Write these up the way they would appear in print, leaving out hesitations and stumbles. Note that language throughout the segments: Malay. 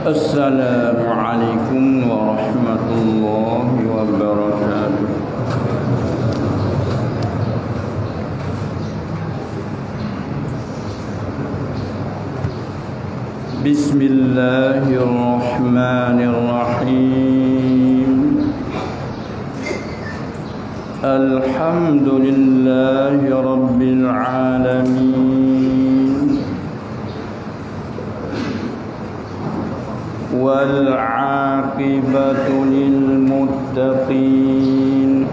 Assalamualaikum warahmatullahi wabarakatuh. Bismillahirrahmanirrahim. Alhamdulillahi rabbil alamin. Wal 'aqibatu lil muttaqin.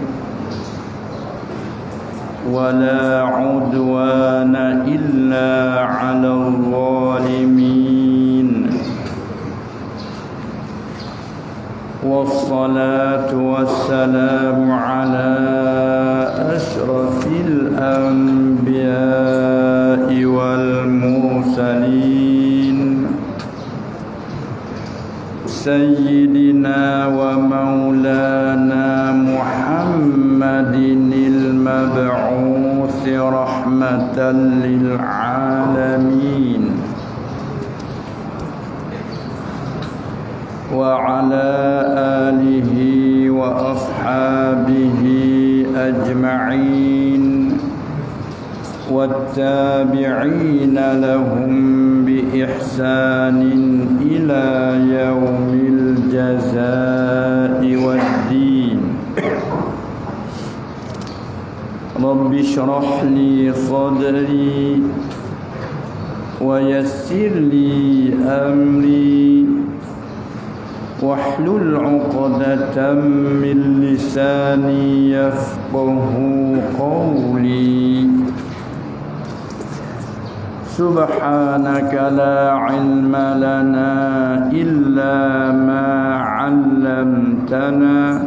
Wala 'udwana illa 'alal zalimin. Wassalatu wassalamu ala ashrafil anbiya'i wal mursalin Sayyidina wa maulana Muhammadinil mab'uthi rahmatan lil alamin wa ala alihi wa ashabihi ajma'in wattabi'ina lahum bi ihsanin ila yaumil jazaa'i waddin. Rabbi shrah li sadri wa yassir li amri wahlul 'uqdatam min lisani yafqahu qawli. Subhanaka la 'ilma lana illa ma 'allamtana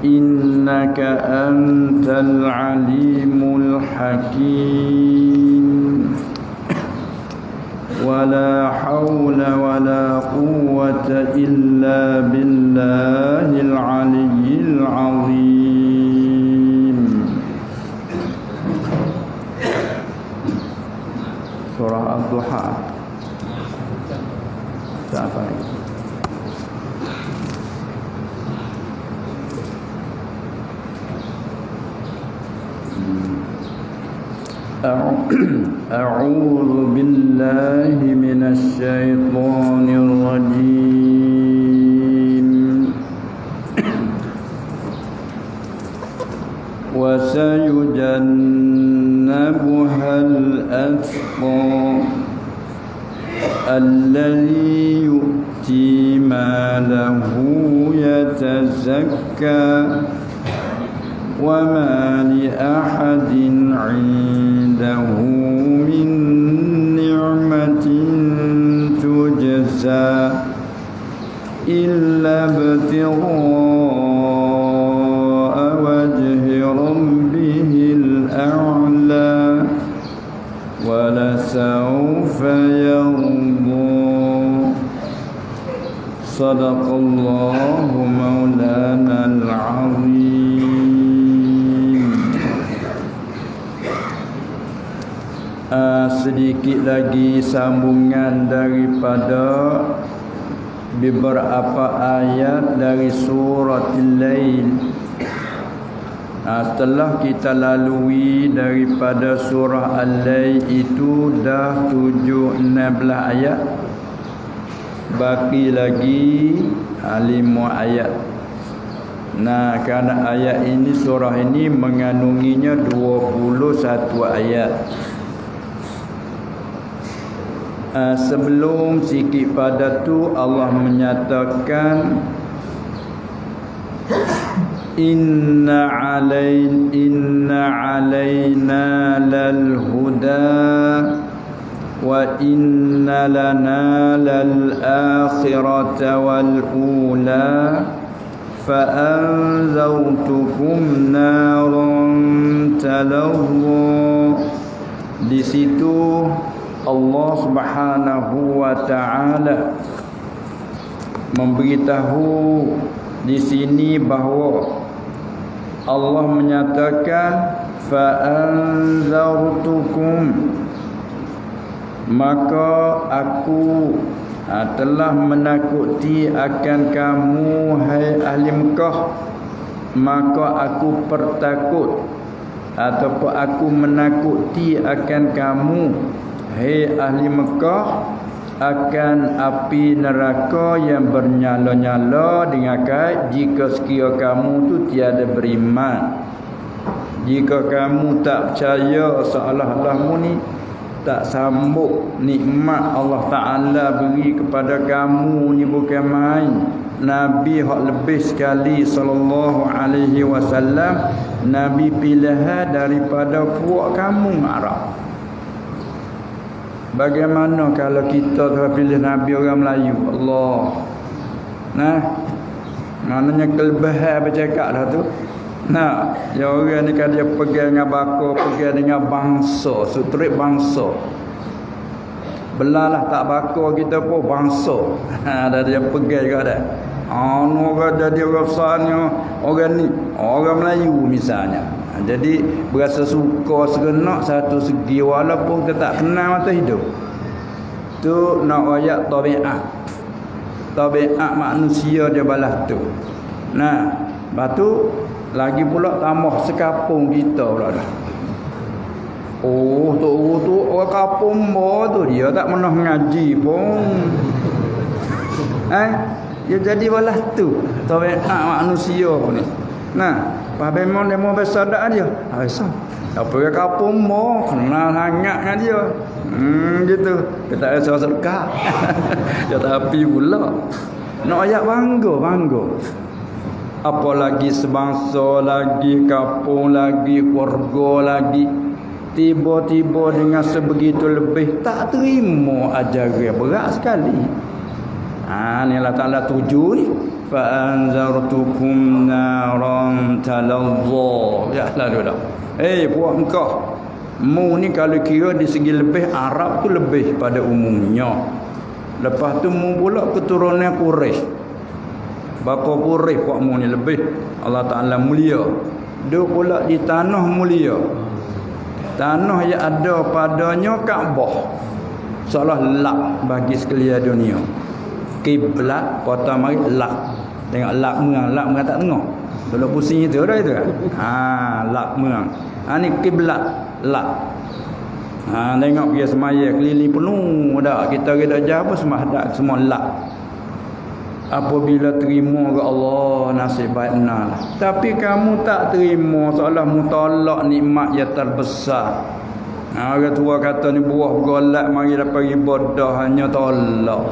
innaka antal 'alimul hakim. ولا حول ولا قوة إلا بالله العلي العظيم. Surah Ad-Duha. Siapa ini? أعوذ بالله من الشيطان الرجيم. وسيجنبها الأتقى الذي يؤتي ماله يتزكى وما لأحد عنده من نعمة تجزى إلا ابتغاء وجه ربه الأعلى ولسوف يرضى. صدق الله مولانا العظيم. Sedikit lagi sambungan daripada beberapa ayat dari surah Al-Lail. Setelah kita lalui daripada surah Al-Lail itu dah 16 ayat, baki lagi 5 ayat. Nah, kerana ayat ini, surah ini mengandunginya 21 ayat. Sebelum sikit pada tu Allah menyatakan inna alaina lal huda wa inna lana lal akhirata wal ula fa anzartukum naran talazza. Di situ Allah Subhanahu wa taala memberitahu di sini bahawa Allah menyatakan fa anzartukum, maka aku telah menakuti akan kamu hai ahli Mekah, maka aku pertakut ataupun aku menakuti akan kamu hai ahli Mekah akan api neraka yang bernyala-nyala dengan kait jika sekiranya kamu tu tiada beriman. Jika kamu tak percaya seolah-olah mu ni tak sambut nikmat Allah Ta'ala beri kepada kamu ni bukan main. Nabi hak lebih sekali sallallahu alaihi wasallam, Nabi pilihan daripada puak kamu Arab. Bagaimana kalau kita tu pilih Nabi orang Melayu? Allah. Nah, maknanya kelebihan bercakap dah tu. Nah, ya orang ni kan dia pegang dengan bakar, pegang dengan bangsa, sutrik bangsa. Belalah tak bakar kita pun bangsa. Ada dia pegang juga dah. Orang jadi orang besarnya, orang ni, orang Melayu misalnya. Jadi berasa suka serenak satu segi walaupun kita tak kenal mata hidup. Tu nak ayat tabiat. Tabiat manusia dia balas tu. Nah, batu lagi pula tambah sekapung kita pula dah. Oh tu orang kampung tu dia tak pernah mengaji pun. Dia jadi balas tu tabiat manusia ni. Nah, memang demo bersadak dia. Aisyah. Apa ke kampung mo kenal hangat dengan dia. Gitu. Dia tak rasa sedekah. Dia tapi pula. Nak ayat bangga. Apalagi sebangsa lagi, kampung lagi, keluarga lagi. Tiba-tiba dengan sebegitu lebih tak terima ajaran berat sekali. Ni Allah Ta'ala tuju ni. Fa'anzartukum naran talazza. Ya lalu dah. Buat engkau. Mu ni kalau kira di segi lebih Arab tu lebih pada umumnya. Lepas tu mu pula keturunan Quraisy. Bapa Quraisy buat mu ni lebih. Allah Ta'ala mulia. Dia pula di tanah mulia. Tanah yang ada padanya Kaabah. Seolah lak bagi sekalian dunia. Kiblat potong mari lak. Tengok lak merang tak tengok. Kalau pusing itu dah itu kan. Lak merang. Ni kiblat lak. Tengok dia semaya keliling penuh dah. Kita dah jauh semua dah semua lak. Apabila terima ke Allah nasib baik benar. Tapi kamu tak terima seolah mutolak nikmat yang terbesar. Orang tua kata ni buah golak mari dapat ibadah hanya tolak.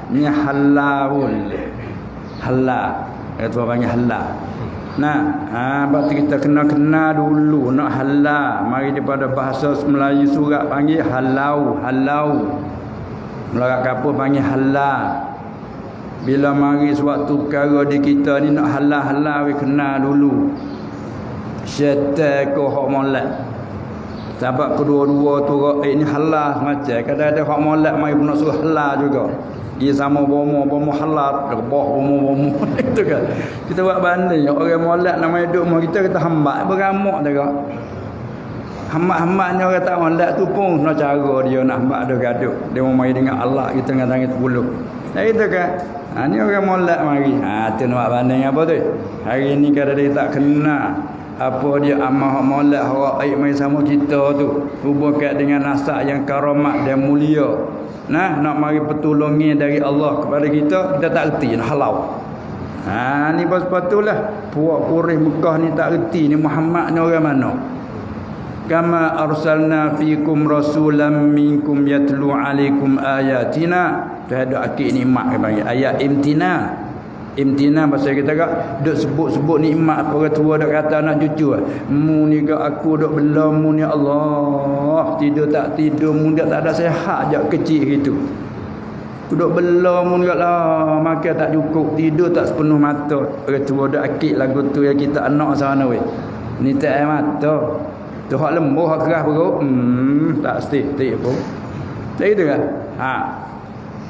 Ni halal. Halal. Orang tua panggil halal. Nah, berarti kita kena dulu nak halal. Mari daripada bahasa Melayu surat panggil halau. Melarat kapur panggil halal. Bila mari suatu perkara di kita ni nak halal kena dulu. Syaitan ko hak molek. Sebab kedua-dua tu ni halal macam kadang ada hak molek mari pun nak suruh halal juga. Dia sama bomo halal, boh bomo itu kan. Kita buat banding orang molek nama hidup kita hambat beramuk dah. Hambat-hambatnya orang tak molek tu pun nak cara dia nak hambat ada gaduh. Dia mau mari dengan Allah kita dengan tangan terpuluk. Jadi tu kan. Ni orang molek mari. Tu nak buat banding apa tu? Hari ni kalau dia tak kenal apa dia amal molek hak aib mai sama kita tu hubungkan dengan nasab yang karamat dan mulia. Nak mari pertolongan dari Allah kepada kita tak erti nak halau. Ni pasal-patulah puak Quraisy Mekah ni tak erti ni Muhammad ni orang mana. Kama arsalna fikum rasulan minkum yatlu alaikum ayatina. Dah ada akid nikmat ke panggil ayat imtina pasal kita kak duk sebut nikmat apa orang tua dak kata anak cucu mu ni kak aku duk bela mu ni Allah tidur tak tidur mu dak tak ada sihat jak kecil gitu aku duk bela mu ni kak lah makan tak cukup tidur tak sepenuh mata orang tua dak akid lagu tu yang kita anak sana weh ni tak air mata tu hak lembuh hak keras perut tak stik pun tak gitu kan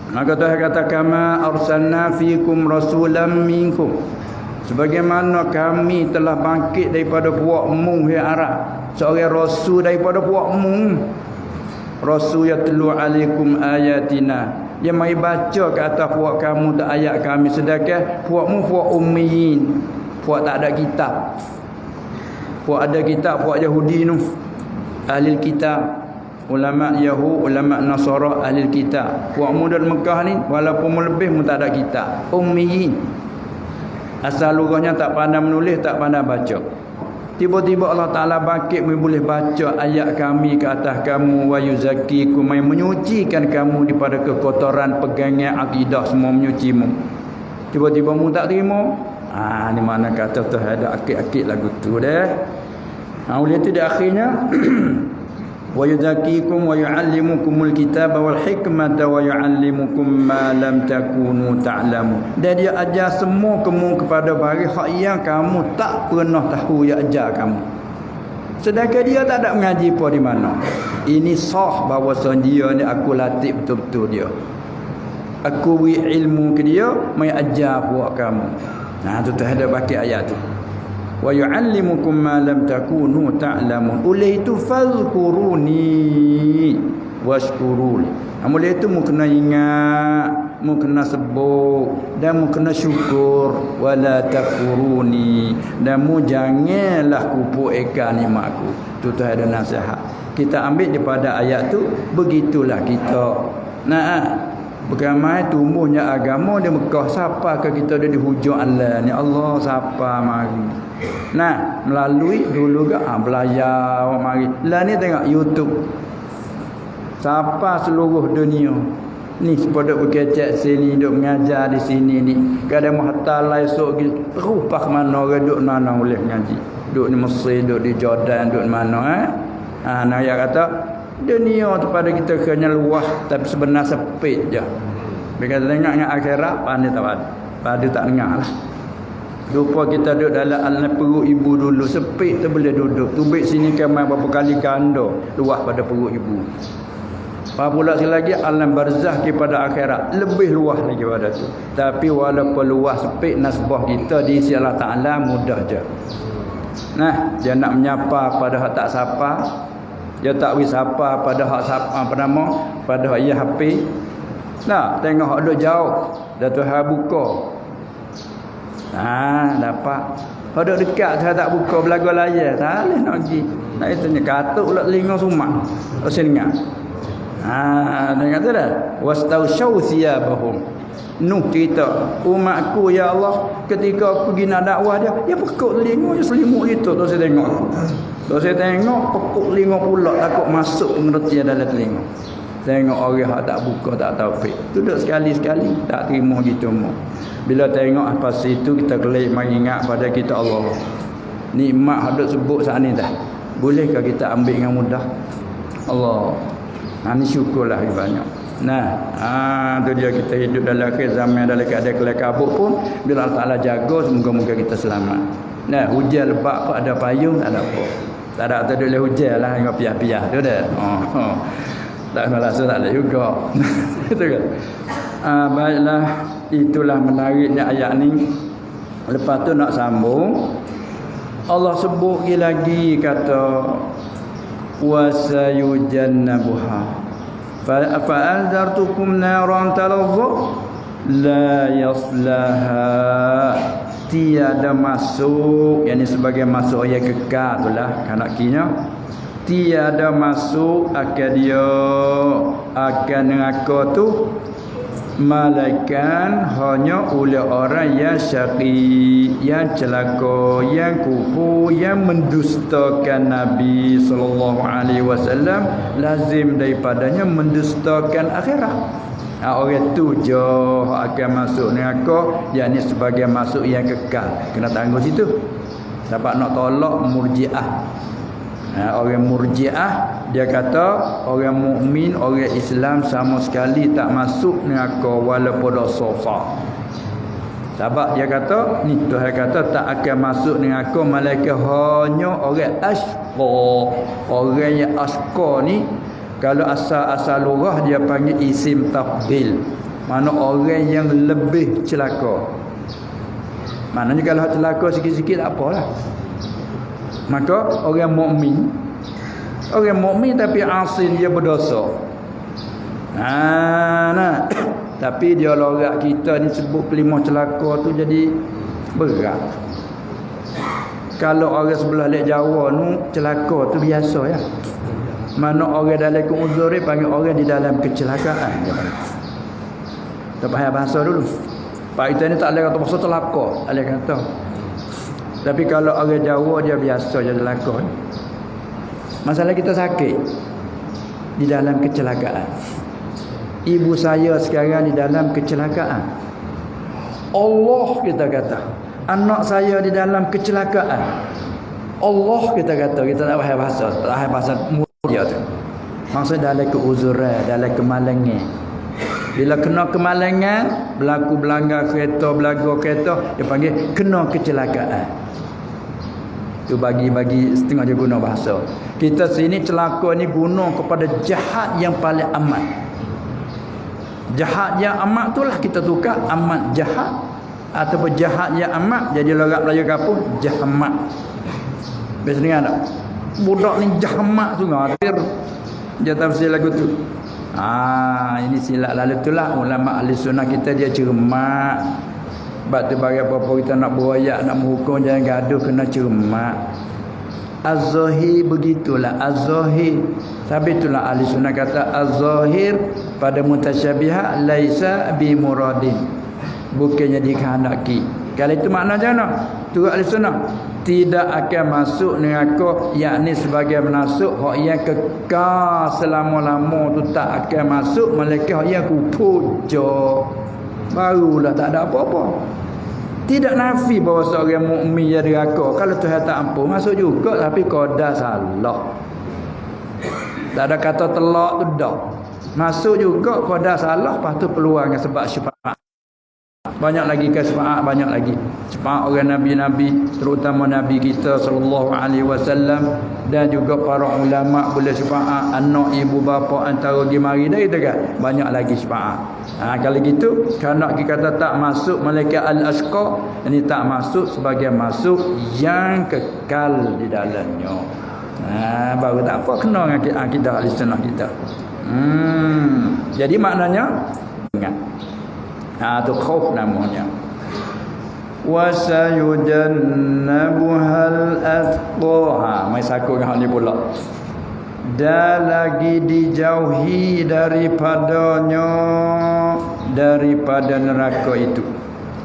maka Tuhan kata kama arsalna fikum rasulan minkum. Sebagaimana kami telah bangkit daripada puakmu hai Arab. Seorang rasul daripada puakmu. Rasul yatlu alaikum ayatina. Dia mai baca ke atas puak kamu tak ayat kami, sedangkan puakmu puak ummiyin, puak tak ada kitab. Puak ada kitab, puak Yahudi tu, ahli kitab. Ulama Yahud, ulama Nasara, ahli kitab. Puakmu dari Mekah ni walaupun lebih mu tak ada kitab, ummiyin. Asal lurahnya tak pandai menulis, tak pandai baca. Tiba-tiba Allah Ta'ala bangkit boleh baca ayat kami ke atas kamu, wa yuzakkikum, menyucikan kamu daripada kekotoran pegangan akidah, semua menyucimu. Tiba-tiba mu tak terima. Ni mana kata tu ada akid-akid lagu tu dah. Oleh tu di akhirnya wa yuzakkikum wa yuallimukumul kitaba wal hikmata wa yuallimukum ma lam takunu ta'lamun. Dan dia ajar semua kamu kepada barang hak yang kamu tak pernah tahu, dia ajar kamu. Sedangkan dia tak ada mengaji apa di mana. Ini sah bahawa dia ni aku latih betul-betul dia. Aku beri ilmu ke dia, mai ajar buat kamu. Tu terhadap baki ayat tu. Wa yu'allimukum ma lam takunu ta'lamun. Oleh itu fazkuruni washkurul. Oleh itu mu kena ingat, mu kena sebut dan mu kena syukur, wala takfuruni, dan mu janganlah kupuk ikan nikmatku. Tu ada nasihat. Kita ambil daripada ayat tu, begitulah kita. Bagaimana tumbuhnya agama di Mekah. Siapa ke kita ada di hujung Allah ni? Allah siapa mari. Melalui dulu ke belayar mari. Lah ni tengok YouTube. Siapa seluruh dunia ni pada berkecek sini, duk mengajar di sini ni. Kadang hatta lai esok terus pak mana orang duk mana boleh mengaji. Duk di Mesir, duk di Jordan, duk di mana nak ya kata dunia tu pada kita kena luas tapi sebenar sepit je. Bila tengok dengan akhirat pandai tak pada tak dengar lah. Rupa kita duduk dalam alam perut ibu dulu, sepit tu boleh duduk. Tubik sini kemai berapa kali ganda luas pada perut ibu. Apa pula sekali lagi alam barzah kepada akhirat lebih luas lagi pada tu. Tapi walaupun luas sepit nasbah kita di sisi Allah Ta'ala mudah je. Dia nak menyapa pada hak tak sapa. Dia tak wisapa pada hak sapa apa nama, pada hak ia HP. Tengok hak duk jauh, dah Tuhan buka. Dapat. Hak duk dekat saya tak buka belaga layar, tak boleh nak pergi. Nak itanya katuk pula telinga sumak. Saya dengar. Dengar tu dah. Wastausyau thiyabahum. Nuh cerita, umatku ya Allah, ketika aku pergi nak dakwah dia pekuk telinga, dia selimut gitu. Tu saya tengok. Saya tengok pekuk telinga pula, takut masuk pengertian dalam telinga. Tengok orang yang tak buka tak taufik. Duduk sekali-sekali tak terima gitu mu. Bila tengok apa situ kita kelip mengingat pada kita Allah. Nikmat hadut sebut saat ni dah. Bolehkah kita ambil dengan mudah? Allah. Ini syukurlah banyak. Tu dia kita hidup dalam akhir zaman dalam keadaan kelak kabut pun bila Allah Ta'ala jaga semoga-moga kita selamat. Hujan lebat pun ada payung tak ada apa. Tak ada boleh hujan lah dengan piah-piah tu dah. Tak kena rasa tak ada juga. Itu kan. Baiklah, itulah menariknya ayat ni. Lepas tu nak sambung. Allah sebut lagi kata wasayujannabuha fa'anzartukum naran talazza la yaslaha, tiada masuk, yakni sebagai masuk yang kekal itulah kanakinya. Tiada masuk akan dia akan neraka tu malaikat hanya oleh orang yang syaqi, yang celaka, yang kufur, yang mendustakan Nabi sallallahu alaihi wasallam, lazim daripadanya mendustakan akhirat. Orang tu je akan masuk neraka, yakni sebagai masuk yang kekal. Kena tangguh situ. Dapat nak tolak Murji'ah. Orang Murji'ah dia kata orang mukmin, orang Islam sama sekali tak masuk neraka walaupun dosa besar. Sebab dia kata ni Tuhan kata tak akan masuk neraka malaikat hanya orang asqa. Orang yang asqa ni kalau asal lurah dia panggil isim tafdil. Mana orang yang lebih celaka. Maknanya kalau celaka sikit-sikit tak apalah. Maka orang mukmin Orang mukmin tapi asin dia berdosa. Nah. Tapi dia lorak kita ni sebut kelima celaka tu jadi berat. Kalau orang sebelah lek Jawa nu celaka tu biasa ya. Mana orang dalam keuzur ni panggil orang di dalam kecelakaan. Tak payah bahasa dulu. Pak kita ni tak boleh kata bahasa celaka, boleh kata. Tapi kalau orang Jawa dia biasa je celaka. Masalah kita sakit di dalam kecelakaan. Ibu saya sekarang di dalam kecelakaan. Allah kita kata. Anak saya di dalam kecelakaan. Allah kita kata. Kita tak payah bahasa. Tak payah bahasa mulia tu. Maksud dalam keuzuran, dalam kemalangan. Bila kena kemalangan, berlaku belanggar kereta, belaga kereta, dia panggil kena kecelakaan. Tu bagi setengah dia guna bahasa. Kita sini celaka ni guna kepada jahat yang paling amat. Jahat yang amat itulah kita tukar amat jahat, ataupun jahat yang amat jadi logat Melayu kampung jahamat. Biasa dengar tak? Budak ni jahamat tu ngadir. Dia tafsir lagu tu. Ini silap lalu itulah ulama ahli sunnah kita dia cermat. Sebab tu bagi apa-apa kita nak beroyak, nak menghukum jangan gaduh, kena cermat. Az-zahir begitulah, az-zahir. Tapi itulah ahli sunnah kata az-zahir pada mutasyabihat laisa bi muradin. Bukannya dikehendaki. Kalau itu makna macam mana? Tu ahli sunnah tidak akan masuk neraka, yakni sebagai masuk hak yang kekal selama-lama tu tak akan masuk, melainkan hak yang kufur je. Barulah tak ada apa-apa. Tidak nafi bahawa seorang mukmin jadi neraka. Kalau Tuhan tak ampun masuk juga, tapi qada salah. Tak ada kata telak tu dah. Masuk juga qada salah, lepas tu peluang sebab syafaat. Banyak lagi ke syafaat, banyak lagi. Syafaat orang nabi-nabi, terutama nabi kita sallallahu alaihi wasallam, dan juga para ulama boleh syafaat, anak ibu bapa antara pergi mari dah itu kan. Banyak lagi syafaat. Kalau gitu, kalau kita kata tak masuk malaikat al-asqa, ini tak masuk sebagai masuk yang kekal di dalamnya. Baru tak apa kena dengan akidah al-sunnah kita. Jadi maknanya ingat. Tu khauf namanya. Wa sayujannabuhal atqa. Mai sakut dengan hal ni pula. Dan lagi dijauhi daripadanya, daripada neraka itu.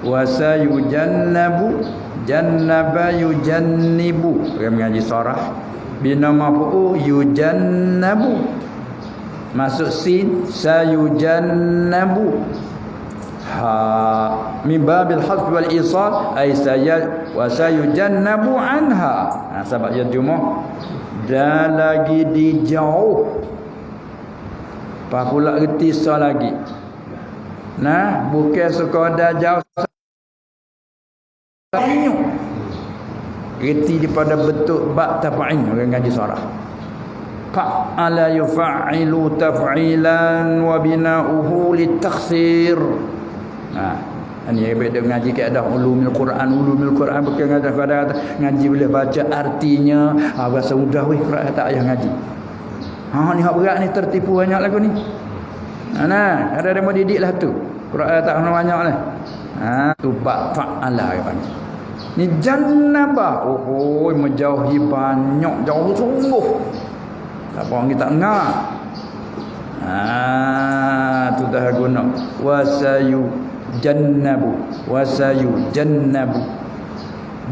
Wa sayujannabu, jannaba yujannibu. Orang mengaji sarah bina maf'ul yujannabu. Masuk sin sayujannabu. Min babil hasb wal isal ay wa sayujannabu anha. Sebab dia cuma dan lagi dijauh. Apa pula reti sah lagi. Bukan sekadar jauh. Reti daripada bentuk bab tafa'in orang ngaji sarah. Fa'ala yufa'ilu taf'ilan wa bina'uhu litakhsir. Ini dia ngaji keadaan ulumul Quran bukan kata ngaji boleh baca artinya. Bahasa mudah weh Quran tak payah ngaji. Ni hak berat ni, tertipu banyak lagu ni. Ada demo didik lah tu. Quran tak kena banyak lah. Tu bab fa'ala dia panggil. Ni jannabah. Menjauhi banyak, jauh sungguh. Tak apa orang kita dengar. Tu dah guna. Wasayu jannabu.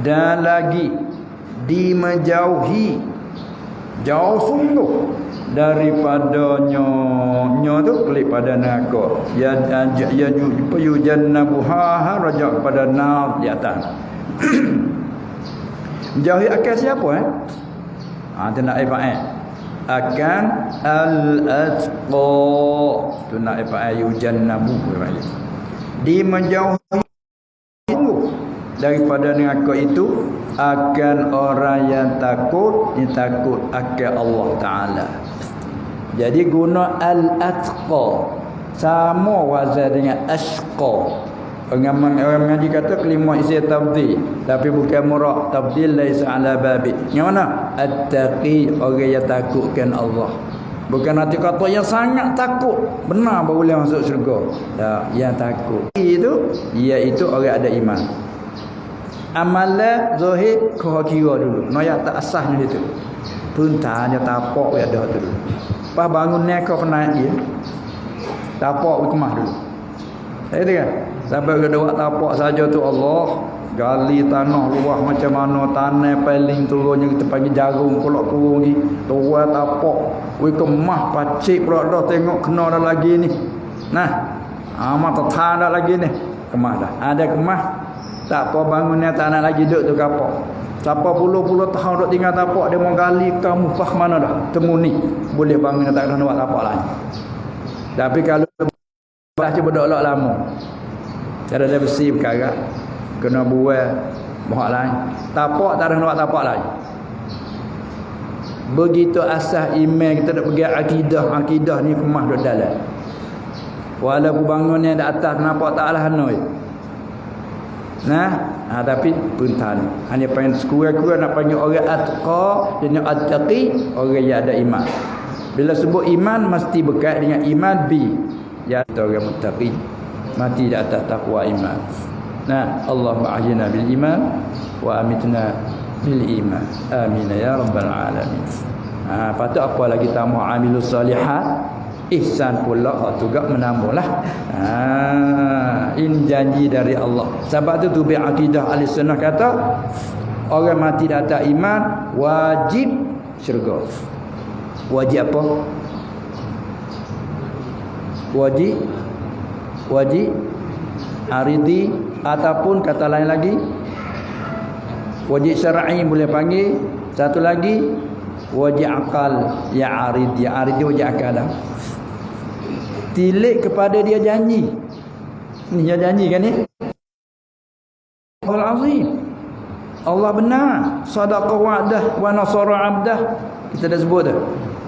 Dan lagi dimejauhi, jauh sungguh daripadanya. Tu kelip pada neraka. Ya jannabu rajak pada nar di atas. Menjauhi akan siapa tu nak akan al-atqa. Tu nak yujannabu di menjauhi daripada neraka itu akan orang yang takut akan Allah Ta'ala. Jadi guna al-atqa sama wazan dengan ashqa. Orang mengaji kata kelima isi tabdil, tapi bukan murak. Tabdil laisa ala babi. Yang mana? At-taqi, orang yang takutkan Allah. Bukan nanti kata yang sangat takut benar baru boleh masuk syurga. Tak, yang takut itu iaitu orang ada iman. Amalan zahir kau kira dulu. Noyak tak asahnya itu. Pun tanya tapak ya dah dulu. Pas bangun ni kau pernah ya. Tapak kemah dulu. Saya kan sampai ke dua tapak saja tu Allah gali tanah luah macam mana tanah paling turunnya kita panggil jarum pulak kurung ni dua tapak we kemah pacik pula dah tengok kena dah lagi ni nah amat tak ada lagi ni kemah dah ada kemah tak apa bangunnya tak nak lagi duduk tu kapok siapa puluh-puluh tahun duduk tinggal tapak dia mau gali kamu pah mana dah temu ni boleh bangun tak kena buat tapak lain tapi kalau baca berdolak lama cara dia besi perkara kena buat mohak lain tapak tak ada nak tapak lain begitu asas iman kita nak pergi akidah ni kemah duduk dalam walaupun bangunnya di atas nampak tak lah hanoi tapi puntan hanya pengen sekurang-kurang nak panggil orang atqa dan attaqi orang yang ada iman bila sebut iman mesti berkait dengan iman bi ya orang muttaqi mati di atas takwa iman. Allah ba'ahyina bil iman wa amitna bil iman. Amin ya rabbal alamin. Patut apa lagi tambah amilus salihat ihsan pula juga menambahlah. Ini janji dari Allah. Sebab tu tubi akidah Ahlussunnah kata orang mati di atas iman wajib syurga. Wajib apa? Wajib aridi ataupun kata lain lagi wajib syar'i boleh panggil satu lagi wajib akal ya aridi wajib akal dah tilik kepada dia janji ni dia janji kan ni Allah azim Allah benar sadaqa wa'dah wa nasara 'abdah kita dah sebut dah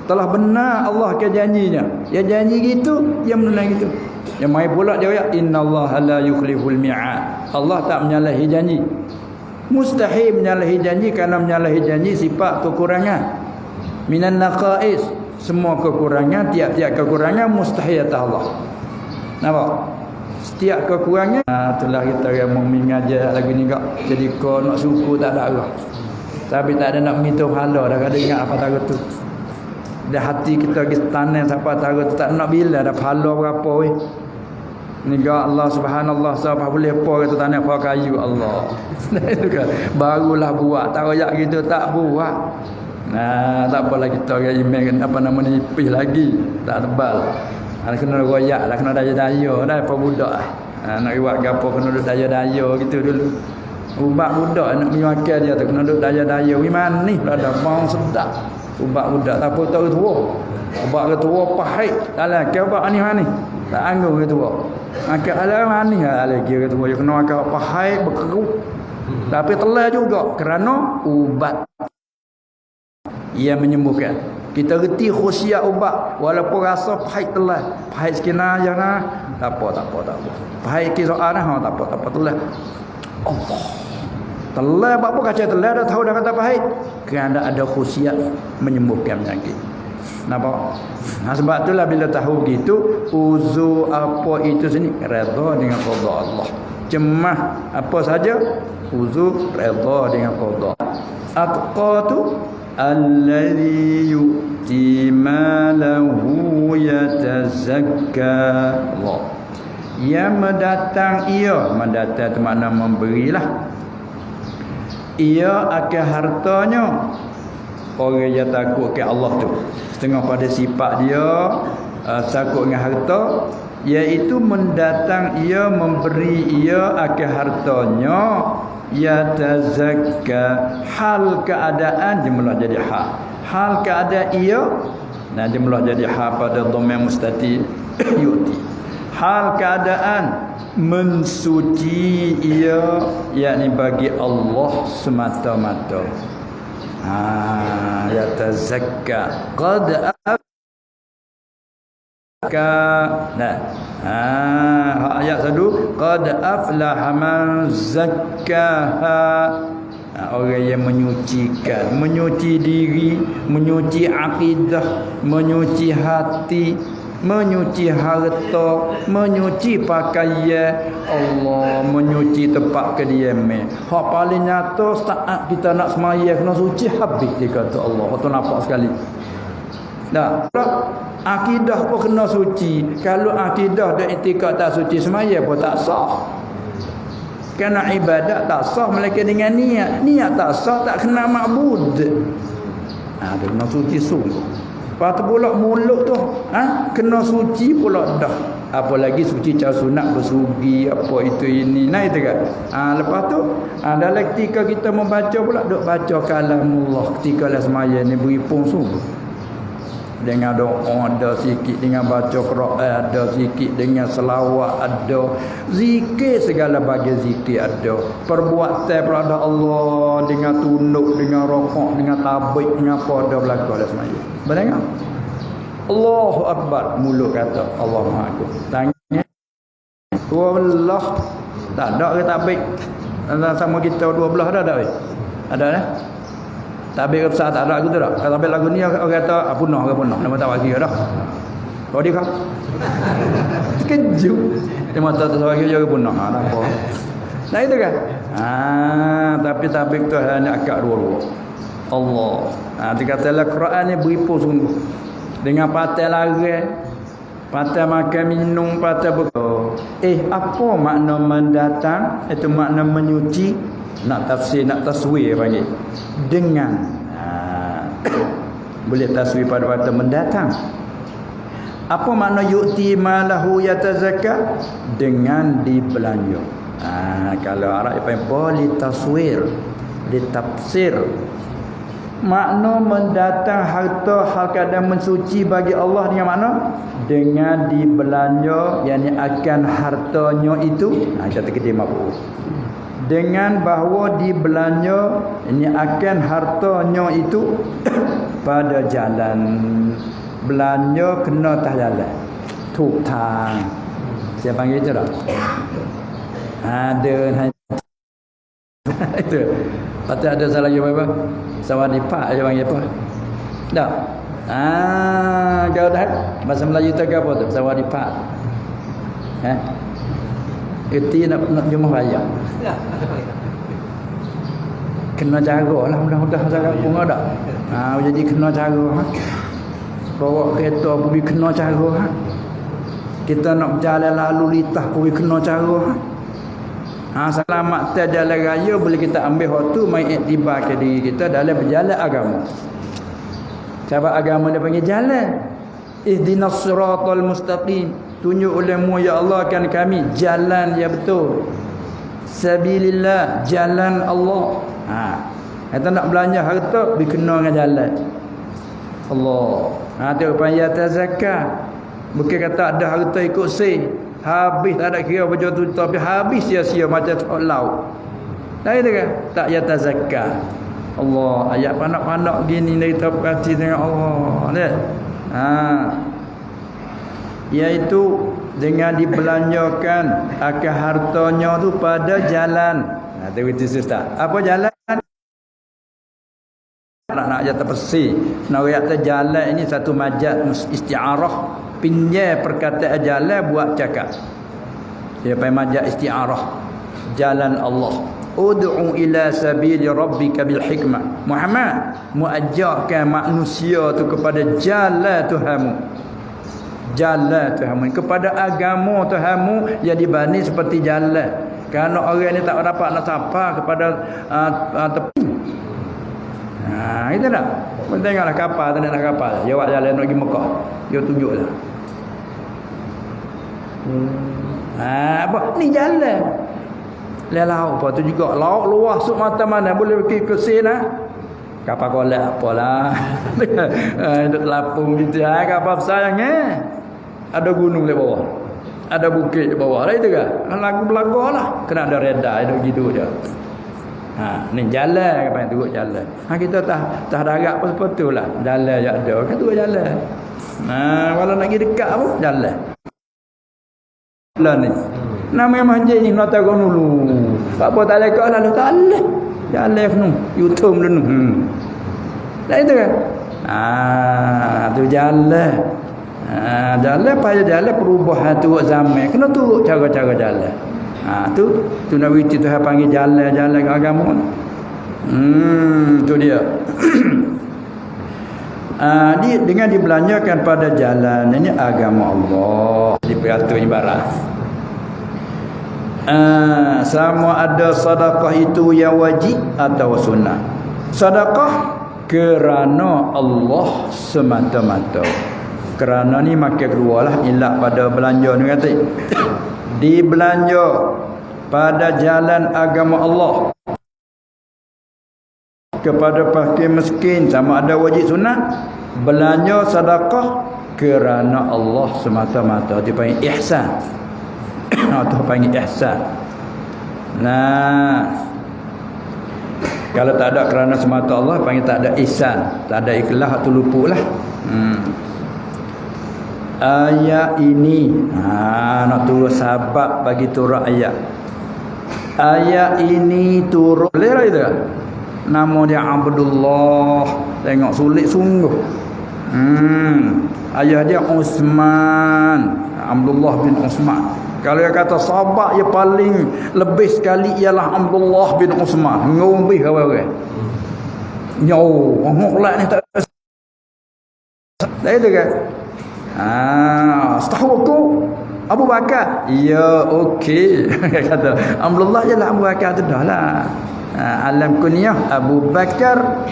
telah benar Allah ke janjinya. Yang janji gitu, yang menang gitu. Yang mai pula dia ayat innallaha la yukhliful mi'ad. Allah tak menyalahi janji. Mustahil menyalahi janji kerana menyalahi janji sifat kekurangan. Minan naqais, semua kekurangan, tiap-tiap kekurangan mustahil atas Allah. Nampak? Setiap kekurangan itulah kita yang mau mengajar lagi ni kak. Jadi kau nak syukur tak ada Allah. Tapi tak ada nak minta pahala dah kada ingat apa tahu tu. Dah hati kita pergi tanam siapa tahu tak nak bila dah pahala berapa weh. Ni ga Allah subhanallah siapa boleh apa kata tanam apa kayu Allah. Barulah buat tak royak gitu tak buat. Tak apalah kita orang iman apa nama ni nipis lagi tak tebal. Kena royak lah kena daya-daya dah apa budak nak buat gapo kena duk daya-daya gitu dulu. Ubat budak nak pergi makan dia tu kena duk daya-daya gimana ni lah dah mau sedap. Ubat budak tak apa tahu tua. Ubat ke tua pahit. Dalam ke ubat ni mana? Tak anggur ke tua. Makan alam mana lagi ke tua. Kena makan pahit berkerut. Tapi telah juga kerana ubat ia menyembuhkan. Kita reti khusyat ubat walaupun rasa pahit telah. Pahit sekena aja nah. Tak apa. Pahit ke soal nah tak apa telah. Allah. Telah apa kaca telah dah tahu dah kata pahit. Kerana ada khusyat menyembuhkan penyakit. Nampak? Sebab itulah bila tahu gitu, uzur apa itu sini redha dengan qada Allah. Cemah apa saja uzur redha dengan qada. Atqatu alladhi yu'ti malahu yatazakka. Allah. Yang mendatang tu makna memberilah. Ia akan hartanya orang yang takut ke Allah tu setengah pada sifat dia takut dengan harta iaitu mendatang ia memberi ia akan hartanya yatazakka hal keadaan jumlah jadi hal keadaan ia jumlah jadi pada dhamma mustatir yuti hal keadaan mensuci ia yakni bagi Allah semata-mata. Yatazakka qad Nah, ayat satu, qad aflaha man zakkaha. Orang yang menyucikan, menyuci diri, menyuci akidah, menyuci hati, menyuci harta, menyuci pakaian, Allah menyuci tempat kediaman. Hak paling nyata saat kita nak sembahyang kena suci habis, dia kata Allah. Tu nampak sekali. Dah, akidah pun kena suci. Kalau akidah dan i'tikad tak suci, sembahyang pun tak sah. Kerana ibadat tak sah melainkan dengan niat. Niat tak sah, tak kena ma'bud. Dia kena suci sungguh. Lepas tu pula mulut tu, kena suci pula dah. Apalagi suci cara sunat, bersugi, apa itu ini. Nah itu kan. Lepas tu, dalam ketika kita membaca pula, duk baca kalamullah. Ketika lah sembahyang ni beri pun sungguh. Dengan doa ada sikit, dengan baca Quran ada sikit, dengan selawat ada, zikir segala bahagian zikir ada, perbuatan kepada Allah dengan tunduk, dengan rokok, dengan tabik, dengan apa ada berlaku dalam sembahyang. Benar? Allahu Akbar, mulut kata Allah Maha Agung. Tangan wallah tak ada ke tabik sama kita 12 ada tak? Ada dah. Tabik besar tak ada lagu tu tak? Kalau tabik lagu ni orang kata punah ke punah. Nama tak bagi dah. Kau dia kau. Terkejut. Dia mata tu bagi dia punah. Apa? Nah itu kan. Tapi tabik tu hanya akak dua-dua. Allah. Dikatalah Quran ni beripu sungguh. Dengan patai lari, patai makan minum, patai bekal. Apa makna mendatang? Itu makna menyuci. Nak tafsir, nak taswir panggil. Dengan boleh taswir pada kata mendatang. Apa makna yu'ti malahu yatazakka? Dengan dibelanja. Kalau Arab dia boleh taswir, ditafsir. Makna mendatang harta hal keadaan mensuci bagi Allah dengan makna dengan dibelanja, yakni akan hartanya itu. Kita terkedim apa? Dengan bahawa dibelanja ini akan hartanya itu pada jalan. Belanja kena atas jalan. Tuk tang. Saya panggil itu tak? Ada. Itu. Patut ada salah lagi apa? Sawadipak dia panggil apa? Tak. Kau dah bahasa Melayu tu apa tu? Sawadipak. Erti nak jumlah raya. Kena jaga lah mudah-mudahan saya kampung ada. Jadi kena jaga. Bawa kereta pergi kena jaga. Kita nak berjalan lalu lintas pergi kena jaga. Selamat tak jalan raya boleh kita ambil waktu main iktibar ke diri kita dalam berjalan agama. Sebab agama dia panggil jalan. Ihdinas siratal mustaqim. Tunjuk olehmu ya Allah kan kami jalan yang betul. Sabilillah, jalan Allah. Kita nak belanja harta berkena dengan jalan Allah. Tu panggil tazakka. Bukan kata ada harta ikut say. Habis tak ada kira baju tu tapi habis sia-sia macam laut. Dah itu kan? Tak ya tazakka. Allah, ayat panak-panak gini kita perhati dengan Allah. Lihat. Iaitu dengan dibelanjakan akan hartanya tu pada jalan. Itu susah. Apa jalan? Nak jatuh persi. Nak kata jalan ini satu majaz isti'arah. Pinjai perkataan jalan buat cakap. Dia panggil majaz isti'arah. Jalan Allah. Ud'u ila sabili rabbika bil hikmah. Muhammad muajarkan manusia tu kepada jalan Tuhanmu. Jalan Tuhanmu kepada agama Tuhanmu yang dibanding seperti jalan. Kerana orang ni tak dapat nak sapa kepada tepi. Itu tak. Tengoklah kapal, tak nak kapal. Dia buat jalan nak pergi Mekah. Dia tunjuklah. Apa? Ni jalan. Laut apa tu juga. Laut luas suk mata mana boleh pergi ke sini. Kapal kolak apalah. Duduk lapung gitu. Kapal besar yang ada gunung di bawah. Ada bukit di bawah. Lah itu kan. Lagu belaga lah. Kena ada reda. Ada gitu dia. Ni jalan apa yang turut jalan. Kita tak harap apa seperti lah. Jalan yang ada. Kan turut jalan. Kalau nak pergi dekat apa? Jalan. Lah ni. Nama masjid ni nak tahu dulu. Apa tak lekak lalu tak leh. Jalan nu, YouTube dulu. Dah itu kan? Tu jalan. Jalan payah jalan perubahan tu zaman. Kena turut cara-cara jalan. Tu nak witi tu panggil jalan-jalan agama. Tu dia. Dengan dibelanjakan pada jalan ini agama Allah diperatur ibarat. Sama ada sedekah itu yang wajib atau sunnah. Sedekah kerana Allah semata-mata. Kerana ni makin keluarlah ilak pada belanja ni kata. Dibelanja pada jalan agama Allah kepada fakir miskin sama ada wajib sunnah, belanja sedekah kerana Allah semata-mata, dia panggil ihsan. Itu panggil ihsan. Kalau tak ada kerana semata Allah panggil tak ada ihsan, tak ada ikhlas, tu luputlah. Ayat ini nak turun sebab bagi turun ayat. Ayat ini turun boleh itu kan? Nama dia Abdullah. Tengok sulit sungguh. Ayah dia Uthman, Abdullah bin Uthman. Kalau dia kata sahabat yang paling lebih sekali ialah Abdullah bin Uthman. Ngombe orang-orang. Orang ni tak. Dah itu kan? Setahu aku Abu Bakar. Ya, okey. Kata Abdullah je lah Abu Bakar tu dah lah. Alam kunyah Abu Bakar,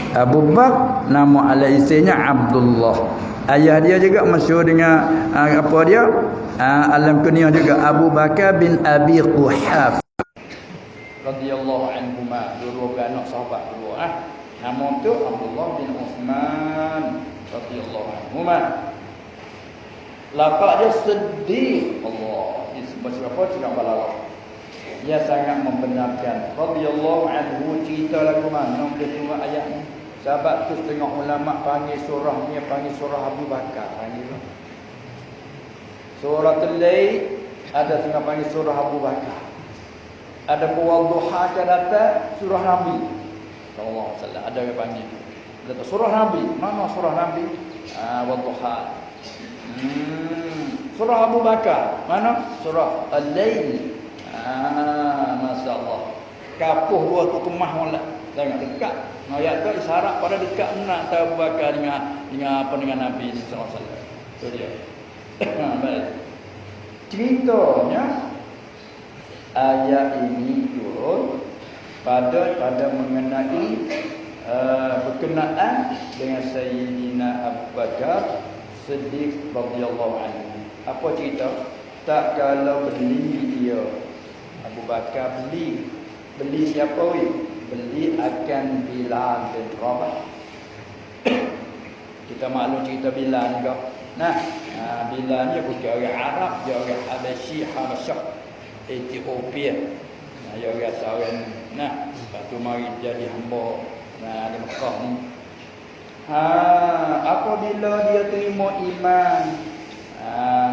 nama alai isterinya Abdullah. Ayah dia juga masyhur dengan apa dia? Alam kunyah juga Abu Bakar bin Abi Quhaf radhiyallahu anhuma, dua anak sahabat dua. Nama tu Abdullah bin Uthman radhiyallahu anhuma. Lafaz dia sedih Allah. Disebut apa? Cakap balaghah. Dia sangat membenarkan. Radhiyallahu anhu, cerita lagu mana kedua ayat ni. Sahabat tu setengah ulama panggil surah ni panggil surah Abu Bakar, panggil surah Al-Lail, ada setengah panggil surah Abu Bakar. Ada Wadduha ke datang surah Nabi sallallahu alaihi wasallam, ada yang panggil. Kata surah Nabi, mana surah Nabi? Wadduha. Surah Abu Bakar, mana? Surah Al-Lail. Masya-Allah. Kapuh dua tu kemah molek. Tengok dekat. Ayat tu isyarat pada dekat nak Abu Bakar dengan Nabi sallallahu alaihi wasallam. Tu dia. Baik. Ceritanya ayat ini turun pada mengenai berkenaan dengan Sayyidina Abu Bakar Siddiq radhiyallahu anhu. Apa cerita? Tak kalau beli dia Abu Bakar beli siapa weh? Beli akan Bilal bin Rabah. Kita maklum cerita Bilal ni kau. Bilal ni bukan orang Arab, dia orang Habasyah, Ethiopia. Dia orang seorang. Lepas tu mari jadi hamba di Mekah ni. Apabila dia terima iman,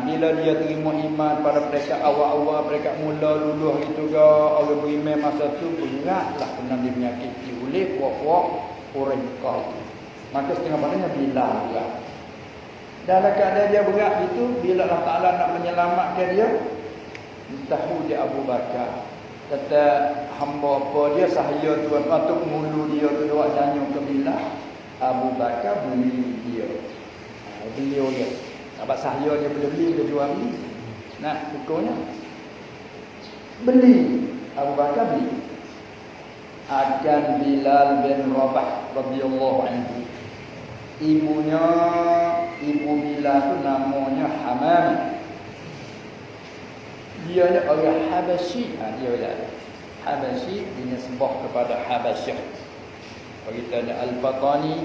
bila dia terima iman pada mereka awal-awal, mereka mula luluh gitu ke, orang beriman masa tu beratlah kena dipenyakiti oleh puak-puak orang Mekah. Maka setengah padanya Bilal juga. Dalam keadaan dia berat itu, bila Allah Ta'ala nak menyelamatkan dia, tahu dia Abu Bakar. Kata hamba apa dia, sahaya tuan patut mulu dia tu buat nyanyi ke Bilal. Abu Bakar beli dia. Beliau dia. Sebab sahaya dia boleh beli, boleh jual beli. Hukumnya beli. Abu Bakar beli. Akan Bilal bin Rabah radhiyallahu anhu. Ibu Bilal tu namanya Hamam. Dia ni orang Habasyi. Dia orang Habasyi dinisbah kepada Habasyah. Kita ada Al-Fatani,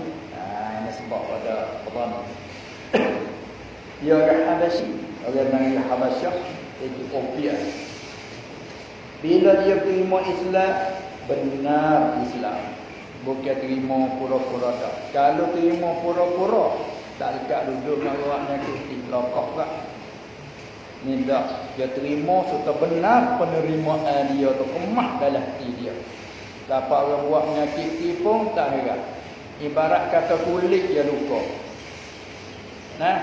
nisbah pada Fatani. Dia orang Habasyi, orang dari Habasyah, Ethiopia. Bila dia terima Islam, benar Islam. Bukan terima pura-pura tak. Kalau terima pura-pura, Tak lekat duduk dengan orang menyakiti. Lokok tak. Ni dah. Dia terima serta benar penerimaan dia tu. Kemah dalam hati dia. Dapat orang buat menyakiti pun tak heran. Ibarat kata kulit dia luka. Nah,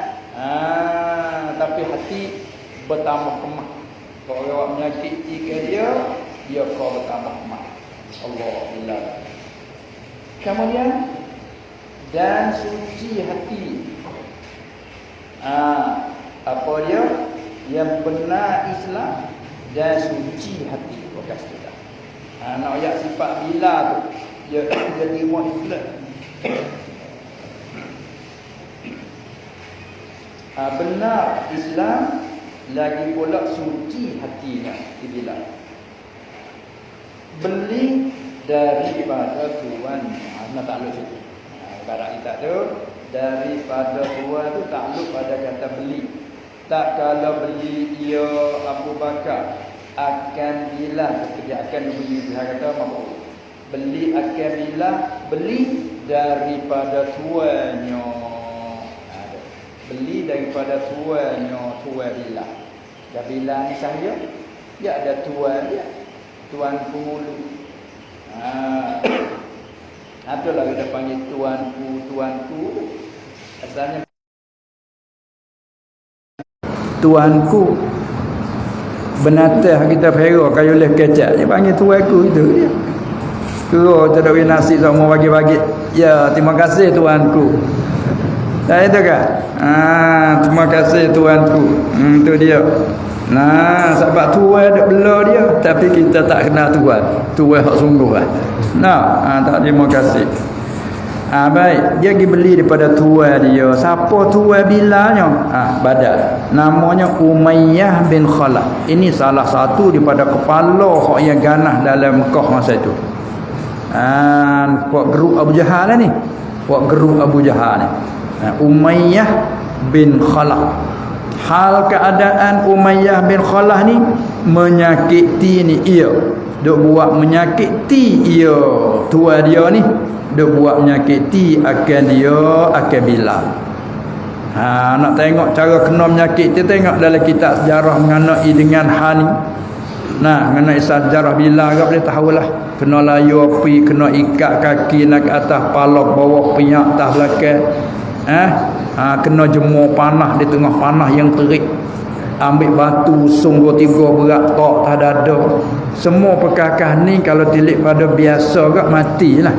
tapi hati bertambah kemah. Kalau orang menyakiti ke dia kau bertambah kemah. Alhamdulillah. Kemudian dan suci hati. Apa dia? Yang benar Islam dan suci hati. Bekas sudah. Nak ayat sifat bila tu dia terima Islam. Benar Islam lagi pula suci hatinya bila beli daripada Tuhan. Nak takluk situ. Ibarat kita tu daripada Tuhan tu takluk pada kata beli. Tak kalau beli ia Abu Bakar akan bila dia akan beli dia kata apa? Beli akan bila beli daripada tuannya. Beli daripada tuannya, tuan bila. Dah bila ni saya dia ada tuan dia. Tuan penghulu. Itulah kita panggil tuanku. Asalnya tuanku. Benatah kita perah kayu leh kecak. Dia panggil tuanku itu dia. Kira tak ada nasi semua bagi-bagi. Ya, terima kasih tuanku. Dah itu kan? Terima kasih tuanku. Itu dia. Nah, sebab tuan ada bela dia, tapi kita tak kenal tuan. Tuan hak sungguh lah. Tak terima kasih. Baik, dia pergi beli daripada tuan dia. Siapa tuan bilanya? Badal. Namanya Umayyah bin Khalaf. Ini salah satu daripada kepala hak yang ganah dalam Mekah masa itu. Puak geruk Abu Jahal lah ni. Puak geruk Abu Jahal ni. Umayyah bin Khalaf. Hal keadaan Umayyah bin Khalaf ni menyakiti ni ia. Duk buat menyakiti ia tua dia ni. Duk buat menyakiti akan dia akan Bilal. Nak tengok cara kena menyakiti, tengok dalam kitab sejarah mengenai dengan hani. Mengenai sejarah Bilal kau boleh tahulah. Kena layu api, kena ikat kaki nak ke atas palak, bawah pinyak atas belakang. Kena jemur panah di tengah panah yang terik. Ambil batu sungguh 3 berat tok tak dada. Semua perkakah ni kalau tilik pada biasa gak matilah.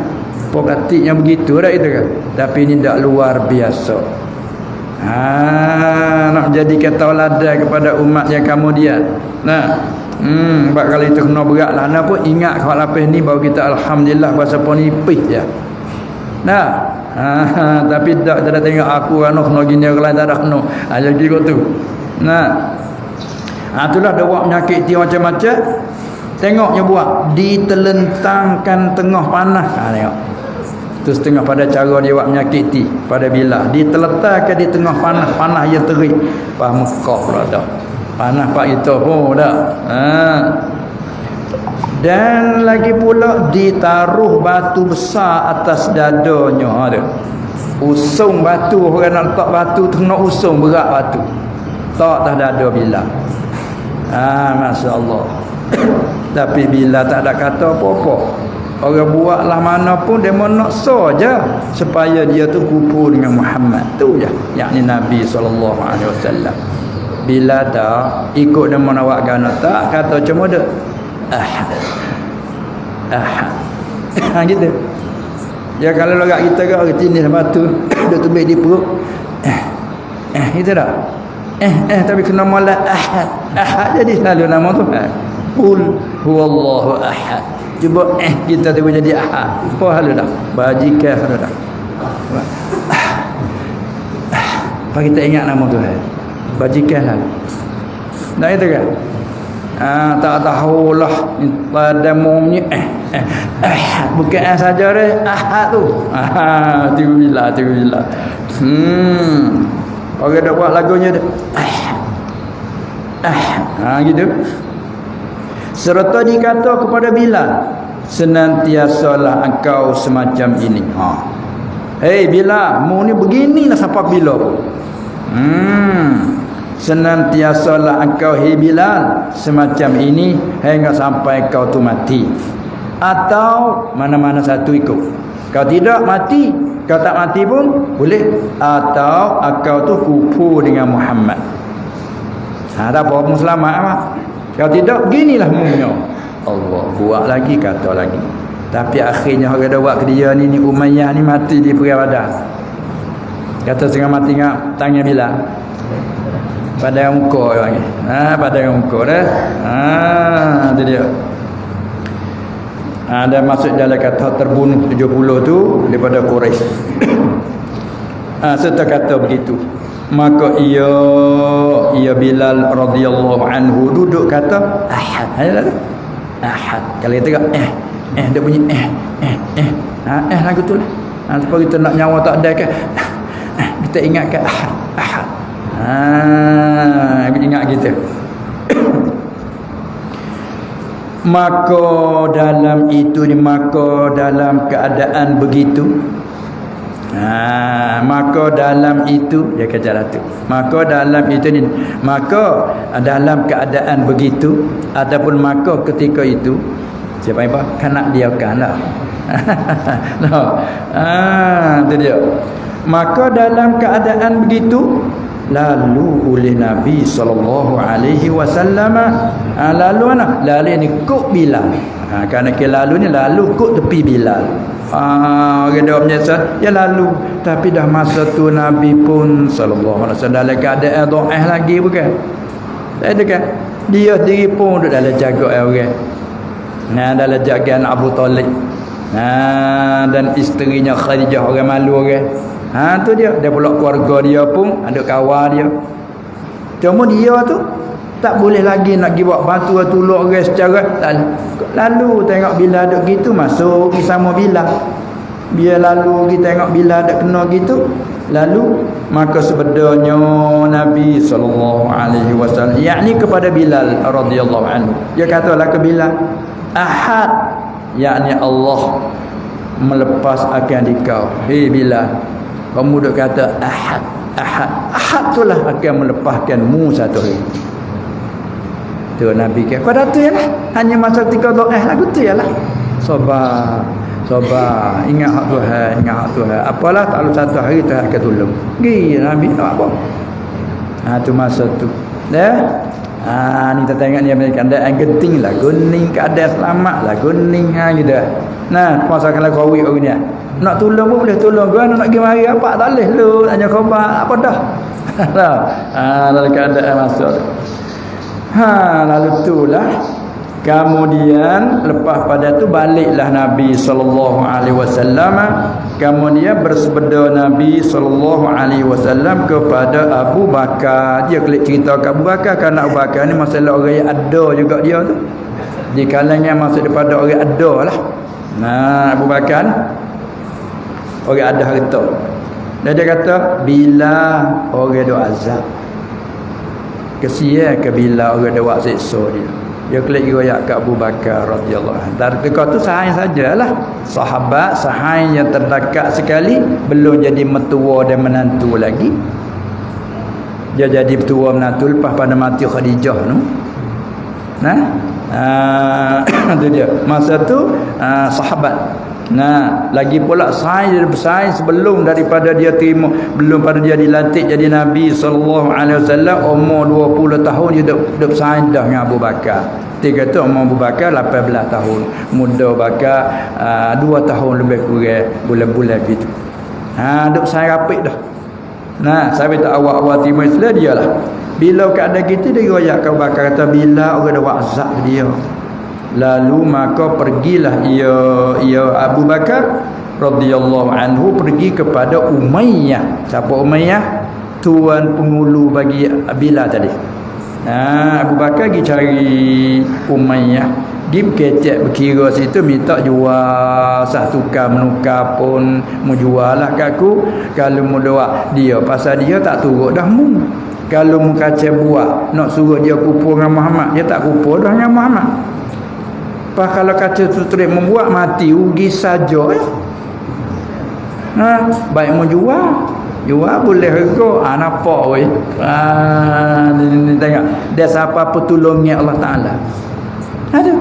Pokatiknya begitu dah itu kan. Tapi ini tak luar biasa. Nak jadikan tauladan kepada umat yang kemudian. Sebab kalau itu kena berat lah. Nak pun ingat kalau lapis ni baru kita alhamdulillah bahasa ponipis je. Tapi tak ada tengok aku kena gini orang lain tak ada kena. Jadi kau tu. Itulah dia buat menyakiti macam-macam. Tengoknya buat ditelentangkan tengah panah. Tengok. Itu setengah pada cara dia buat menyakiti pada Bilal. Diteletakkan di tengah panah yang terik. Mekah pula dah. Panah pak itu pun dah. Dan lagi pula ditaruh batu besar atas dadanya ada. Usung batu, orang nak letak batu kena usung berat batu. Tak atas dada Bilal. Masya-Allah. Tapi Bilal tak ada kata apa-apa. Orang buatlah mana pun dia nak saja supaya dia tu kumpul dengan Muhammad tu je, yakni Nabi SAW. Bila tak ikut dia menawak gana tak kata cuma dia gitu. Ya kalau lagak kita ke orang tindih batu dia tubik di perut. Itu dah. Tapi kena molek ahad jadi selalu nama tu. Qul huwallahu ahad. Cuba kita tu jadi ahad. Apa hal dah? Bajikan hal dah. Apa kita ingat nama Tuhan? Bajikan hal. Nah itu kan. Tak tahulah pada mumnya bukan saja dah ahad tu. Tiba-bila. Orang dah buat lagunya dah. Gitu. Serta dikata kepada Bilal, senantiasalah engkau semacam ini. Bilal, mu ni beginilah sampai bila pun. Senantiasalah engkau Bilal semacam ini hingga sampai kau tu mati. Atau mana-mana satu ikut. Kau tidak mati, kau tak mati pun boleh. Atau kau tu kufur dengan Muhammad. Tak apa pun selamat apa. Kau tidak, beginilah munya. Allah buat lagi, kata lagi. Tapi akhirnya orang dah buat ke dia ni Umayyah ni mati di Perang Badar. Kata setengah mati dengan tangan Bilal. Pada muka dia panggil. Pada muka dah. Itu dia. Ada masuk dalam kata terbunuh 70 tu daripada Quraisy. Serta kata begitu. Maka ia Bilal radhiyallahu anhu duduk kata ahad. Ahad. Kalau kita kata dia bunyi lagu tu lah. Sebab kita nak nyawa tak ada kan. Kita ingatkan ahad. Ingat kita. Maka dalam itu ni, maka dalam keadaan begitu, maka dalam itu dia kata tu. Maka dalam itu ni, maka dalam keadaan begitu ataupun maka ketika itu, siapa yang kanak dia kanlah. Itu dia. Maka dalam keadaan begitu lalu oleh Nabi sallallahu alaihi wasallam, lalu mana? Lalu ni kut Bilal. Kerana ke lalu ni lalu kut tepi Bilal. Orang dia menyesal ya lalu, tapi dah masa tu Nabi pun sallallahu alaihi wasallam dalam keadaan dhaif lagi bukan. Ada kan? Dia sendiri pun duduk dalam jaga orang. Dalam jagaan Abu Talib. Dan isterinya Khadijah orang malu orang. Tu dia pula keluarga dia pun ada kawan dia. Cuma dia tu tak boleh lagi nak pergi buat bantu tolong orang secara lalu tengok bila duk gitu masuk pergi sama Bilal. Biar lalu kita tengok bila ada kena gitu, lalu maka sebenarnya Nabi sallallahu alaihi wasallam yakni kepada Bilal radhiyallahu anhu, dia katalah ke Bilal, ahad, yakni Allah melepas akan dikau. Bilal, kamu duk kata ahad, itulah akan melepaskanmu satu hari. Tu Nabi kata pada tu yalah, hanya masa ketika doa lagu tu yalah. Sabar, ingat hak Tuhan, apalah tak lalu satu hari Tuhan akan tolong. Pergi Nabi tak apa. Tu masa tu dah. Ni kita tengok ni keadaan genting lah, guning keadaan selamat lah, guning gitu. Puasa kalau kawin orang ni nak tolong pun boleh tolong, gua nak pergi mari apa tak boleh lu, hanya khabar apa dah. Dalam keadaan masuk. Lalu itulah kemudian lepas pada tu baliklah Nabi sallallahu alaihi wasallam, kemudian bersabda Nabi sallallahu alaihi wasallam kepada Abu Bakar. Dia klik cerita ke Abu Bakar, kerana Abu Bakar ni masalah orang yang ada juga dia tu, di kalangan masuk daripada orang ada lah. Abu Bakar orang ada harta. Dan dia kata bila orang ada azab, kesian ke bila orang ada buat siksa dia. Dia klik riwayat ke Abu Bakar radhiyallahu anhu. Dari ketika tu sahaja sajalah sahabat, sahaja yang terdekat sekali, belum jadi mertua dan menantu lagi. Dia jadi mertua menantu lepas pada mati Khadijah tu. Itu dia. Masa tu sahabat. Lagi pula sains sebelum daripada dia terima, belum pada dia dilantik jadi Nabi sallallahu alaihi wasallam, umur 20 tahun dia duduk sains dah dengan Abu Bakar. Dia kata umur Abu Bakar 18 tahun, muda Bakar 2 tahun lebih kurang, bulan-bulan gitu. Duduk sains rapik dah. Sampai tak awal-awal terima Islam dia lah. Bila keadaan kita dia royak Abu Bakar kata bila orang dah buat azab dia. Lalu maka pergilah ia Abu Bakar radhiyallahu anhu pergi kepada Umayyah. Siapa Umayyah? Tuan pengulu bagi Bilal tadi. Abu Bakar pergi cari Umayyah. Dia kecek berkira situ, minta jual, sah tukar menukar pun mu jual lah kat aku. Kalau mu doa dia, pasal dia tak turut dah mu. Kalau mu kacau buat nak suruh dia kupur dengan Muhammad, dia tak kupur dah dengan Muhammad. Kalau kata tu terus membuat mati rugi saja. Baik mau jual boleh harga. Nampak weh. Ni tengok. Dia siapa petulungnya Allah Taala. Ada.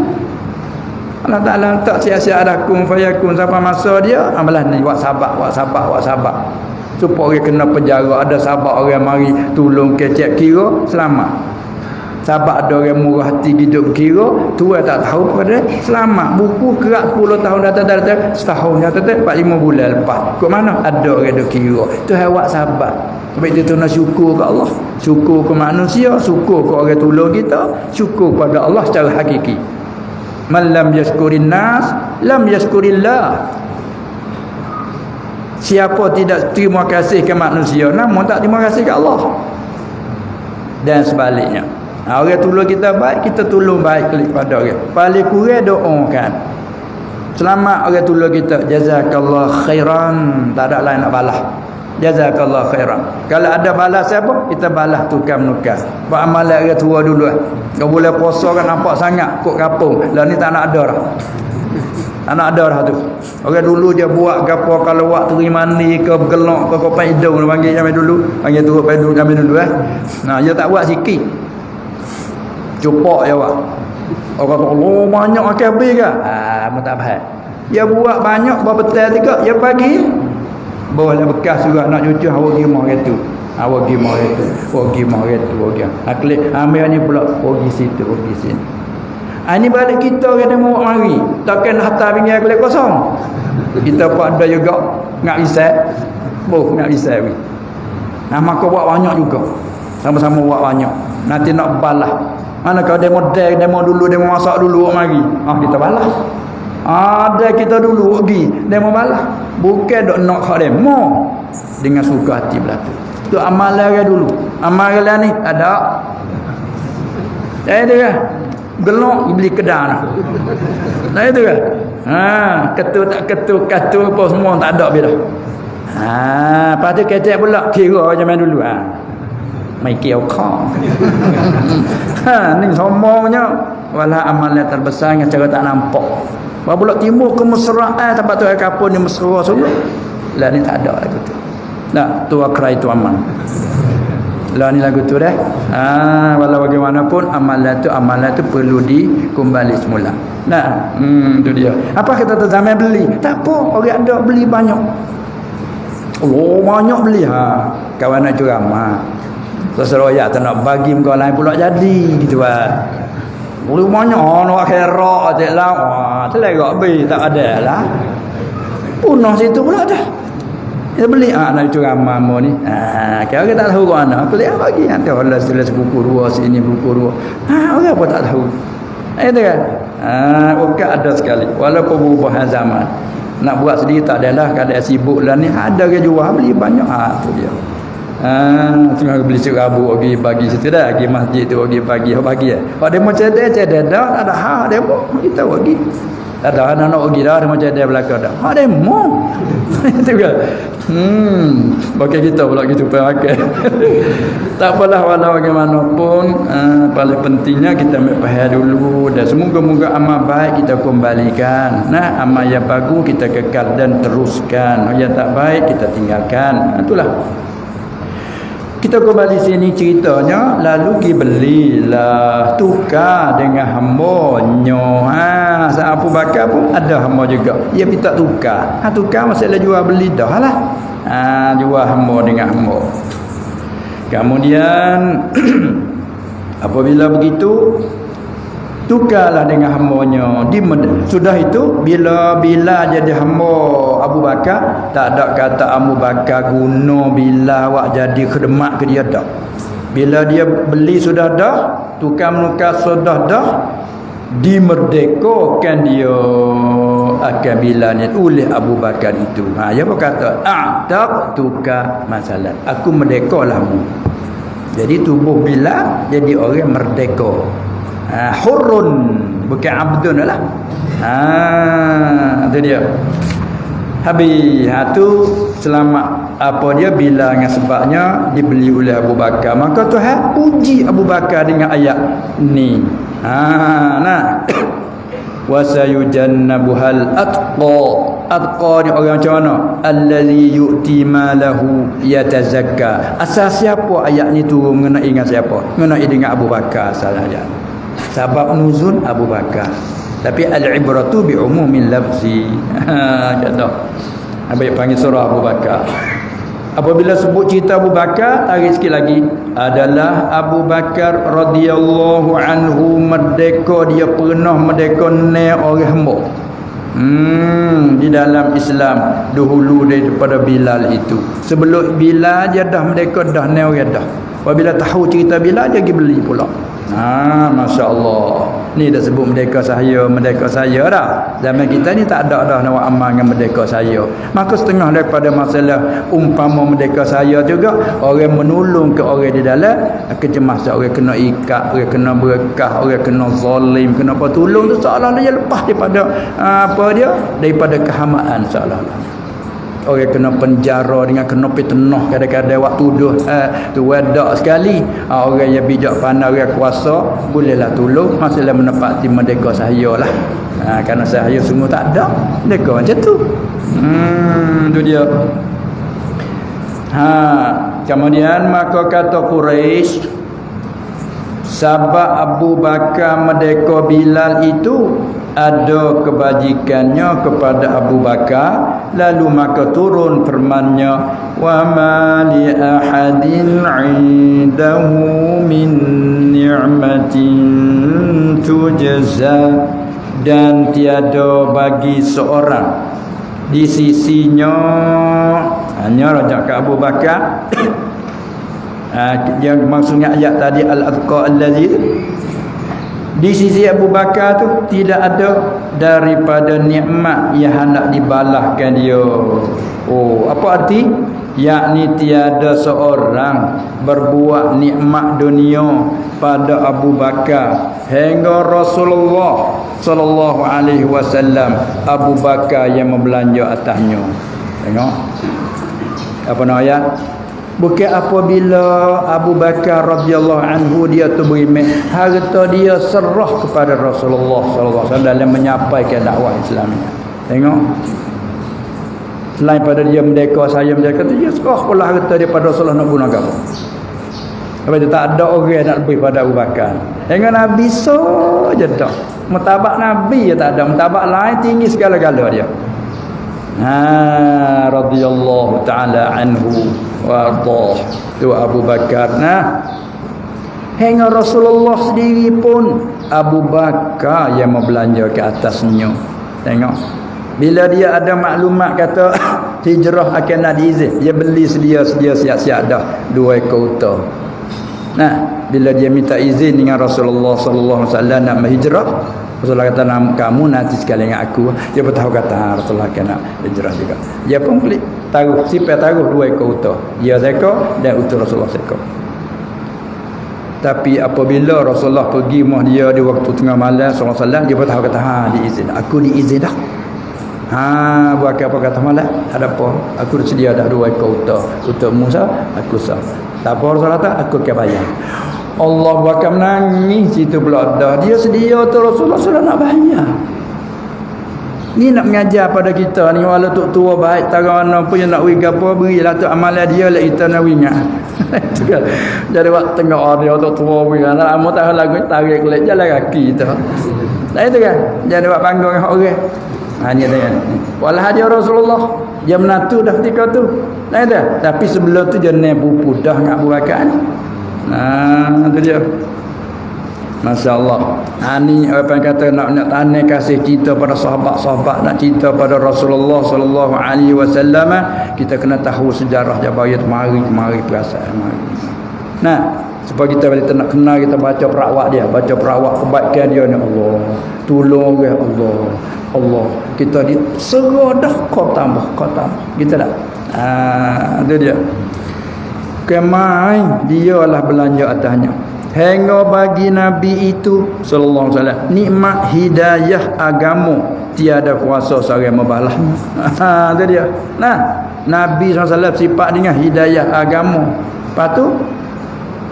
Allah Taala tak sia-sia adakum fayakun sampai masa dia. Amalah ni buat sabar. Supaya orang kena penjara, ada sabar orang mari tolong kecek kira selamat. Sabar ada orang murah hati hidup kira, tua tak tahu pada selamat. Buku kerak 10 tahun datang setahun datang 4-5 bulan lepas. Kok mana ada orang duk kira. Tu awak sabar. Sebab itu nak syukur ke Allah, syukur ke manusia, syukur ke orang tolong kita, syukur pada Allah secara hakiki. Man lam yashkurin nas lam yashkurillah. Siapa tidak terima kasih ke manusia, namun tak terima kasih ke Allah. Dan sebaliknya, orang tolong kita baik, kita tolong baik kepada orang. Paling kurang doakan selamat orang tolong kita, jazakallah khairan, tak ada lain nak balas. Jazakallah khairan. Kalau ada balas siapa, kita balas tukar menukar. Buat amalan orang tua dulu. Kau boleh puasa kan nampak sangat kok kapung. Lah ni tak nak ada dah. Anak ada dah tu. Orang dulu je buat gapo kalau wak teri mani ke gelok ke kopai hidung panggil zaman dulu. Panggil turut pai dulu zaman dulu Nah, dia tak buat sikit. Cupak je wak. Orang kata, "Oh, banyak akan habis ke?" Mu tak faham. Dia buat banyak berapa betul juga, dia bagi. Boleh bekas juga nak cucu awak pergi mah gitu. Awak pergi mah gitu. Awak pergi mah gitu. Aklik ambil ni pula pergi situ, pergi sini. Ini balik kita kena mau mari. Takkan harta pinggir kelik kosong. Kita pun ada juga ngak risau. Ngak risau. Maka buat banyak juga. Sama-sama buat banyak. Nanti nak balas. Mana kau demo dulu, demo masak dulu mari. Kita balas. Ada kita dulu pergi demo balas. Bukan dok nak hak demo dengan suka hati belaka. Tu amalan dia dulu. Amalan ni ada. Dia gelok beli kedai dah. Nah itu kan. Ketua tak ketua, katu apa semua tak ada bila. Lepas tu kecek pula kira macam dulu. Mai kira kau. Ni sombongnya. Walau amalan terbesar yang cara tak nampak. Pula timbul kemesraan tempat tu kapun ni mesra semua. Lah ni tak ada lagu tu. Nah, tu akrai tu aman. Lah ni lagu tu dah. Walau bagaimanapun amalan tu perlu dikembali semula. Nah, tu dia. Apa kita zaman beli? Tak apa, orang ada beli banyak. Oh, banyak beli kawan nak ceramah. Seseroyak tak nak bagi muka lain pula jadi gitu Boleh banyak nak akhirat tak lah. Telerak bi tak ada lah. Punah situ pula dah. Dia beli nak ceramah mo ni. Kalau kita tak tahu mana, aku lihat bagi nanti Allah sila buku 2 sini buku 2. Orang pun tak tahu. Itu kan. Bukan ada sekali. Walaupun perubahan zaman. Nak buat sendiri tak adalah keadaan sibuk lah ni. Ada ke jual beli banyak. Tu dia. Tengah beli serabu pergi bagi situ dah. Pergi masjid tu pergi bagi. Kalau dia mau cedek dah. Ada hak dia mau. Kita pergi. Tak ada anak pergi dah. Dia mau cedek belakang dah. Hak dia mau. Itu kan. Pakai kita pula gitu pakai. Tak apalah walau bagaimanapun paling pentingnya kita ambil faham dulu dan semoga-moga amal baik kita kembalikan. Nah, amal yang bagus kita kekal dan teruskan. Yang tak baik kita tinggalkan. Itulah. Kita kembali sini ceritanya lalu pergi belilah tukar dengan hambanya. Abu Bakar pun ada hamba juga. Dia minta tukar. Tukar masalah jual beli dah lah. Jual hamba dengan hamba. Kemudian apabila begitu tukarlah dengan hambanya. Sudah itu bila jadi hamba Abu Bakar, tak ada kata Abu Bakar guna bila awak jadi khidmat ke dia dah. Bila dia beli sudah dah, tukar menukar sudah dah, dimerdekakan dia akan bila ni oleh Abu Bakar itu. Dia berkata, tak tukar masalah. Aku merdekalah mu. Jadi tubuh bila jadi orang merdeka. Hurrun bukan abdun lah. Itu dia. Habis tu selamat apa dia bila dengan sebabnya dibeli oleh Abu Bakar. Maka Tuhan puji Abu Bakar dengan ayat ni. Nah. Wa sayujannabuhal atqa. Atqa ni orang macam mana? Allazi yu'ti malahu yatazakka. Asal siapa ayat ni turun mengenai dengan siapa? Mengenai dengan Abu Bakar asal ayat. Sebab nuzul Abu Bakar. Tapi al-ibratu bi umumil lafzi. Kata. Ambil panggil surah Abu Bakar. Apabila sebut cerita Abu Bakar, tarik sikit lagi, adalah Abu Bakar radhiyallahu anhu merdeka, dia pernah merdeka ne orang hamba. Di dalam Islam dahulu daripada Bilal itu. Sebelum Bilal dia dah merdeka dah ne orang dah. Apabila tahu cerita Bilal dia pergi beli pula. Masya-Allah. Ni dah sebut merdeka saya dah. Zaman kita ni tak ada dah nak amal dengan merdeka saya. Maka setengah daripada masalah umpama merdeka saya juga, orang menolong ke orang di dalam kecemasan, orang kena ikat, orang kena berkah, orang kena zalim, kena apa tolong tu seolah-olah dia lepas daripada daripada kehamaan seolah-olah. Orang kena penjara dengan kena fitnah kadang-kadang waktu tu wadak sekali. Orang yang bijak pandai, orang kuasa bolehlah tolong masalah menepati merdeka saya lah. Kerana saya sungguh tak ada merdeka macam tu. Tu dia. Kemudian maka kata Quraisy, sebab Abu Bakar merdeka Bilal itu ada kebajikannya kepada Abu Bakar, lalu maka turun firman-Nya, wa ma li ahadin 'indahu min ni'matin tujza, dan tiada bagi seorang di sisinya, hanya raja ke Abu Bakar. Yang maksudnya ayat tadi al-atqa allazi, di sisi Abu Bakar tu tidak ada daripada nikmat yang hendak dibalaskan dia. Apa arti? Yakni tiada seorang berbuat nikmat dunia pada Abu Bakar hingga Rasulullah sallallahu alaihi wasallam Abu Bakar yang membelanja atasnya. Tengok apa nama ayat? Bukan apabila Abu Bakar radhiyallahu anhu dia tu beriman, harta dia serah kepada Rasulullah sallallahu alaihi wasallam dalam menyampaikan dakwah Islamnya. Tengok. Selain pada dia merdeka, saya merdeka tu dia serah pula harta dia pada Rasulullah nak guna apa. Sebab itu tak ada orang nak lebih pada Abu Bakar. Dengan Nabi saja dah. Mutabak Nabi ya tak ada, mutabak lain tinggi segala-gala dia. Radhiyallahu ta'ala anhu wa ardah. Tu Abu Bakar. Hingga Rasulullah sendiri pun Abu Bakar yang membelanja ke atasnya. Tengok, bila dia ada maklumat kata hijrah akan nak diizin, dia beli sedia siap-siap dah 2 ekor unta. Bila dia minta izin dengan Rasulullah sallallahu alaihi wasallam nak berhijrah, Rasulullah kata, kamu nanti sekali dengan aku. Dia pun tahu kata Rasulullah kena hijrah juga. Dia pun beli taruh, sipir taruh 2 ekor unta. Dia seekor dan unta Rasulullah seekor. Tapi apabila Rasulullah pergi rumah dia di waktu tengah malam sallallahu alaihi wasallam, dia pun tahu kata diizin. Aku diizin dah. Buat apa kata malam? Ada apa? Aku sedia dah 2 ekor unta. Untuk Musa aku sah. Tak apa Rasulullah kata, aku akan bayar. Allah bakal menangis situ pula dah. Dia sedia tu Rasulullah sudah nak bayar. Ni nak mengajar pada kita ni, walau tok tua baik tarang mana pun yang nak wih apa, berilah tu amalan dia lah kita nak wingat. Itu kan. Jadi waktu tengok dia tok tua wih anak amu tahu lagu tarik kulit jalan kaki tu. Nah itu kan. Jadi buat panggung dengan orang. Hanya dengan walah dia Rasulullah dia menatu dah ketika tu. Nah itu. Tapi sebelum tu dia nak pupu dah dengan Abu Bakar ni. Itu dia. Masya-Allah. Ni apa yang kata nak tanya kasih kita pada sahabat-sahabat, nak cerita pada Rasulullah sallallahu alaihi wasallam, kita kena tahu sejarah Jabariyah mari perasaan mari. Supaya kita boleh nak kenal, kita baca perawak dia, baca perawak kebaikan dia ni, Allah tolong orang, Allah kita di serodah kau tambah kita dah. Itu dia. Kemai dia lah belanja atasnya. Hingga bagi Nabi itu sallallahu alaihi wasallam nikmat hidayah agama, tiada kuasa seorang membalahnya. Itu dia. Nabi SAW sifat dengan hidayah agama. Lepas tu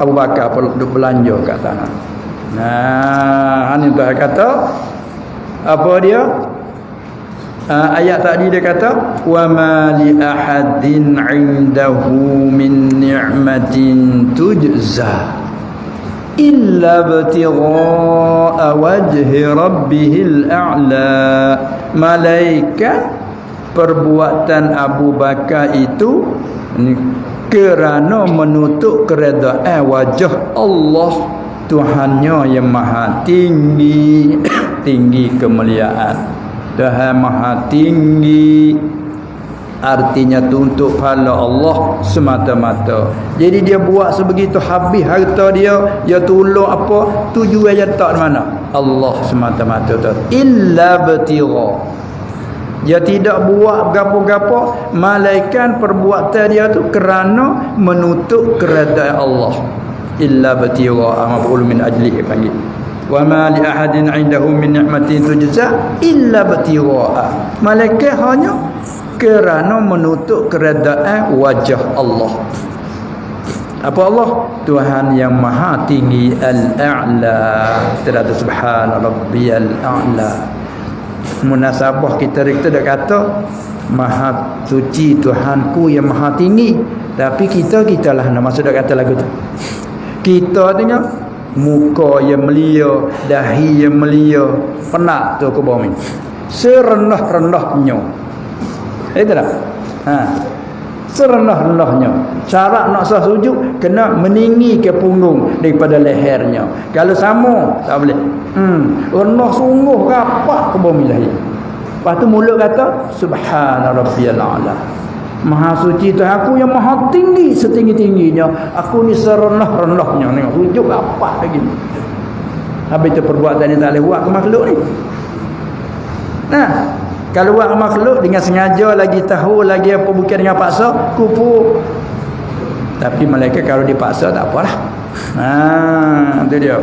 Abu Bakar duduk belanja kat sana. Ini tu kata apa dia? ayat tadi dia kata wa ma li ahadin 'indahu min ni'matin tujza illa ibtigha'a wajhi rabbihil a'la. Malaikat perbuatan Abu Bakar itu kerana menutup keredaan wajah Allah Tuhannya yang maha tinggi tinggi kemuliaan. Tuhan maha tinggi artinya untuk pahala Allah semata-mata. Jadi dia buat sebegitu habis harta dia tolong apa tujuan dia tak mana Allah semata-mata tu. Illa batira, dia tidak buat gapo-gapo malaikat perbuatan dia tu kerana menutup keredaan Allah. Illa batira maf'ul min ajli panggil. Wa ma li ahadin 'indahu min ni'matin tujza illa batira. Malaikat hanya kerana menutup keredaan wajah Allah. Apa Allah? Tuhan yang maha tinggi al-a'la. Terada subhana rabbiyal a'la. Munasabah kita dah kata maha suci Tuhanku yang maha tinggi, tapi kita lah nak masuk dah kata lagu tu. Kita tengok muka yang melia, dahi yang melia, penak tu ke bawah ni. Serendah-rendahnya. Itu dah. Serendah-rendahnya. Syarat nak sah sujud kena meninggi ke punggung daripada lehernya. Kalau sama tak boleh. Rendah sungguh rapat ke bumi lahir. Lepas tu mulut kata subhana rabbiyal a'la. Maha suci Tuhanku yang maha tinggi setinggi-tingginya. Aku ni serendah-rendahnya. Tengok sujud rapat lagi. Habis tu perbuatan ni tak boleh buat ke makhluk ni. Nah, kalau buat makhluk dengan sengaja lagi tahu lagi apa bukan dengan paksa kupu. Tapi malaikat kalau dipaksa tak apalah. Itu dia.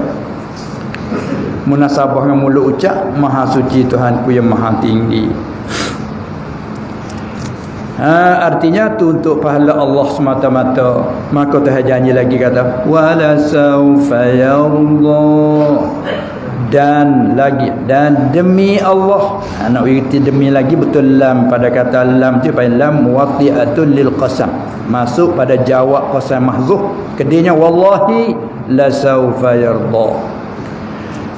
Munasabah dengan mulut ucap maha suci Tuhanku yang maha tinggi. Artinya tu untuk pahala Allah semata-mata. Maka Tuhan janji lagi kata wala saufa yarda, dan lagi dan demi Allah. Nak erti demi lagi betul lam pada kata lam tu pada lam muwatti'atul lil qasam, masuk pada jawab qasam mahzuf. Kedainya wallahi la saufa yarda.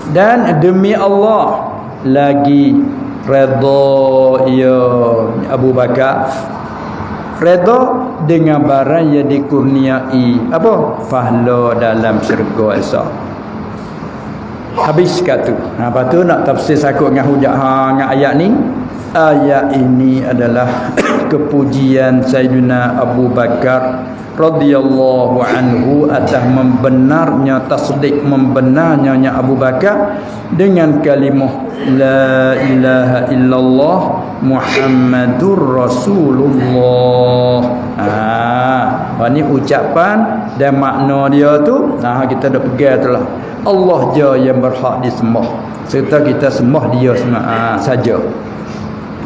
Dan demi Allah lagi redha ya Abu Bakar, redha dengan barang yang dikurniai apa pahala dalam syurga esok. Habis kat tu. Lepas tu nak tafsir sakut dengan hujah dengan ayat ni. Ayat ini adalah kepujian Sayyidina Abu Bakar radhiyallahu anhu atas membenarnya tasdik membenarnya Abu Bakar dengan kalimah la ilaha illallah Muhammadur Rasulullah. Ini ucapan dan makna dia tu kita dah pegang tu lah. Allah je yang berhak disembah, serta kita sembah dia saja.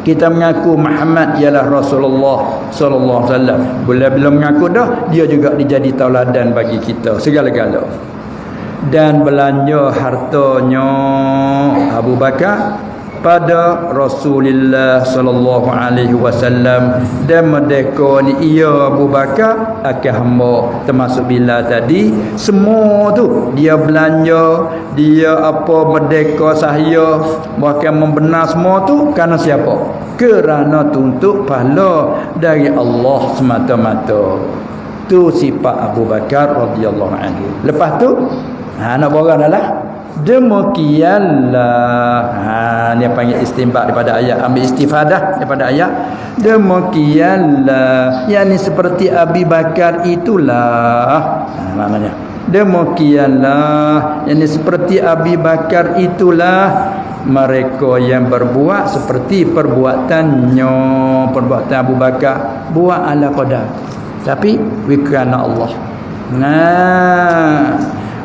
Kita mengaku Muhammad ialah Rasulullah sallallahu alaihi wasallam. Bila mengaku dah, dia juga dijadi tauladan bagi kita segala-gala. Dan belanja hartanya Abu Bakar pada Rasulullah sallallahu alaihi wasallam dan merdeka ni ia Abu Bakar akan hamba termasuk bila tadi semua tu dia belanja, dia apa merdeka sahaya, bahkan membenar semua tu kerana siapa? Kerana tuntut pahala dari Allah semata-mata. Tu sifat Abu Bakar radhiyallahu anhu. Lepas tu nak borang adalah demikianlah. Dia panggil istinbat daripada ayat, ambil istifadah daripada ayat. Demikianlah, yakni seperti Abu Bakar itulah. Maknanya demikianlah, yakni seperti Abu Bakar itulah mereka yang berbuat seperti perbuatannya. Perbuatan Abu Bakar buat ala qadar, tapi kerana Allah.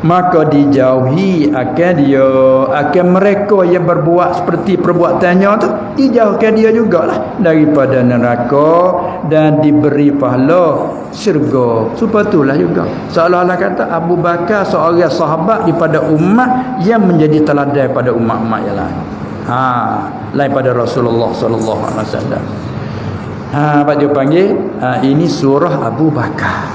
Maka dijauhi akan mereka yang berbuat seperti perbuatannya tu, dijauhkan dia jugalah daripada neraka dan diberi pahala syurga. Supaya itulah juga seolah-olah kata Abu Bakar seorang sahabat daripada umat yang menjadi teladan pada umat-umat yang lain. lain pada Rasulullah sallallahu alaihi wasallam. Apa dia panggil? Ini surah Abu Bakar.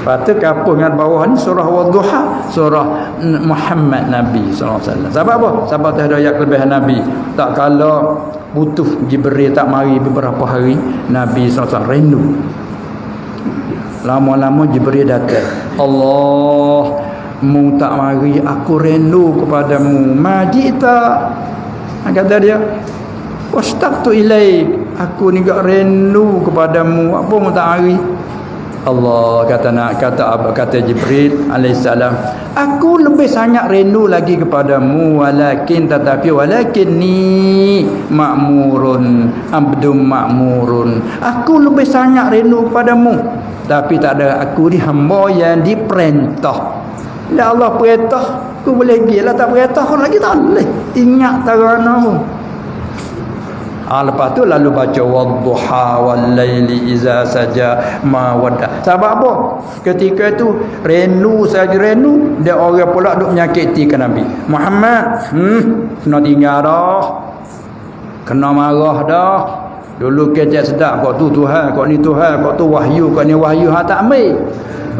Lepas tu kapur dengan bawah ni surah Wadduha, surah Muhammad Nabi sallallahu alaihi wasallam. Sebab apa? Sebab tu ada ayat kelebihan Nabi. Tak kala butuh Jibril tak mari beberapa hari, Nabi sallallahu alaihi wasallam rindu. Lama-lama Jibril datang. Allah, mu tak mari aku rindu kepadamu. Majita. Kata dia, wastaqtu ilaik. Aku ni gak rindu kepadamu. Apa mu tak mari? Allah kata Jibril alaihissalam, aku lebih sangat rindu lagi kepadamu, walakin ni ma'murun abdum ma'murun. Aku lebih sangat rindu kepadamu, tapi tak ada, aku ni hamba yang diperintah. Ya Allah perintah, aku boleh pergi lah. Tak perintah aku lagi tak boleh. Ingat tarana pun. Lepas tu lalu baca wadduha wal laili iza saja ma wadda. Sebab apa? Ketika itu rindu saja rindu, dia orang pula duk menyakiti ke Nabi Muhammad. Kena tinggal dah, kena marah dah. Dulu kecek sedap kau tu Tuhan, kau ni Tuhan, kau tu wahyu, kau ni wahyu, hang tak ambil.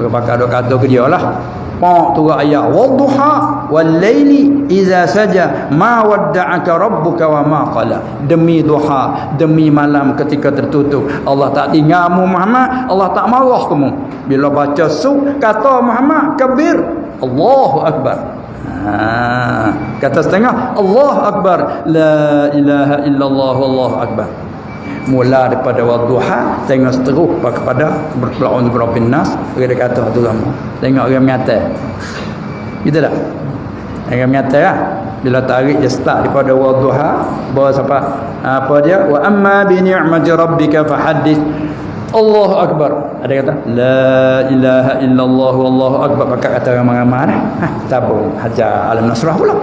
Orang bakal duk kata ke dia lah. Pak tu ayat wadduha wal laili iza saja ma wadda'aka rabbuka wa ma qala. Demi duha, demi malam ketika tertutup, Allah tak tinggalmu Muhammad, Allah tak marah kamu. Bila baca kata Muhammad kabir, Allahu akbar. Kata setengah, Allahu akbar, la ilaha illallah wallahu akbar. Mula daripada wadduha tengok seterus kepada berpelaun berabil nas. Dia kata tu lama tengok orang menyata gitu tak, orang menyata lah. Bila tarik dia start daripada wadduha bawa sampai apa dia, wa amma bi ni'mati rabbika fahaddits. Allahu akbar, ada kata la ilaha illallah wallahu akbar, pakai kata ramai-ramai dah. Tabung hajar alam nasrah pula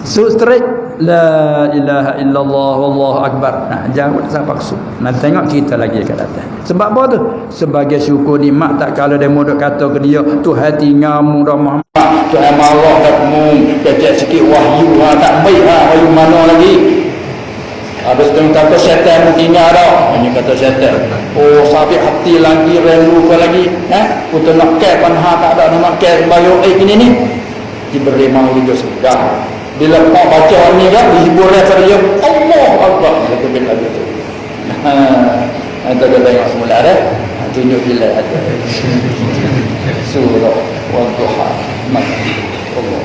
straight la ilaha illallah wallahu akbar. Jawab tak paksa. Nanti tengok cerita lagi kat atas. Sebab apa tu? Sebagai syukur nikmat, tak kala dia duk kata ke dia, Tuhan tinggalmu dah Muhammad, Tuhan marah dah kamu, kecek sikit wahyu tak baik wahyu mana lagi. Habis tu kata syaitan mu tinggal dah. Ini kata syaitan. Oh sampai hati lagi rindu kau lagi. Untuk nak care panha tak ada nak care bayo ini ni. Diberi mau hidup sudah. Bila kau baca ni kan dihibur saja, Allah Akbar. Itu bila tu. Kita tengok semula dah. Tunjuk bila ada. Surah Wadduha. Allah.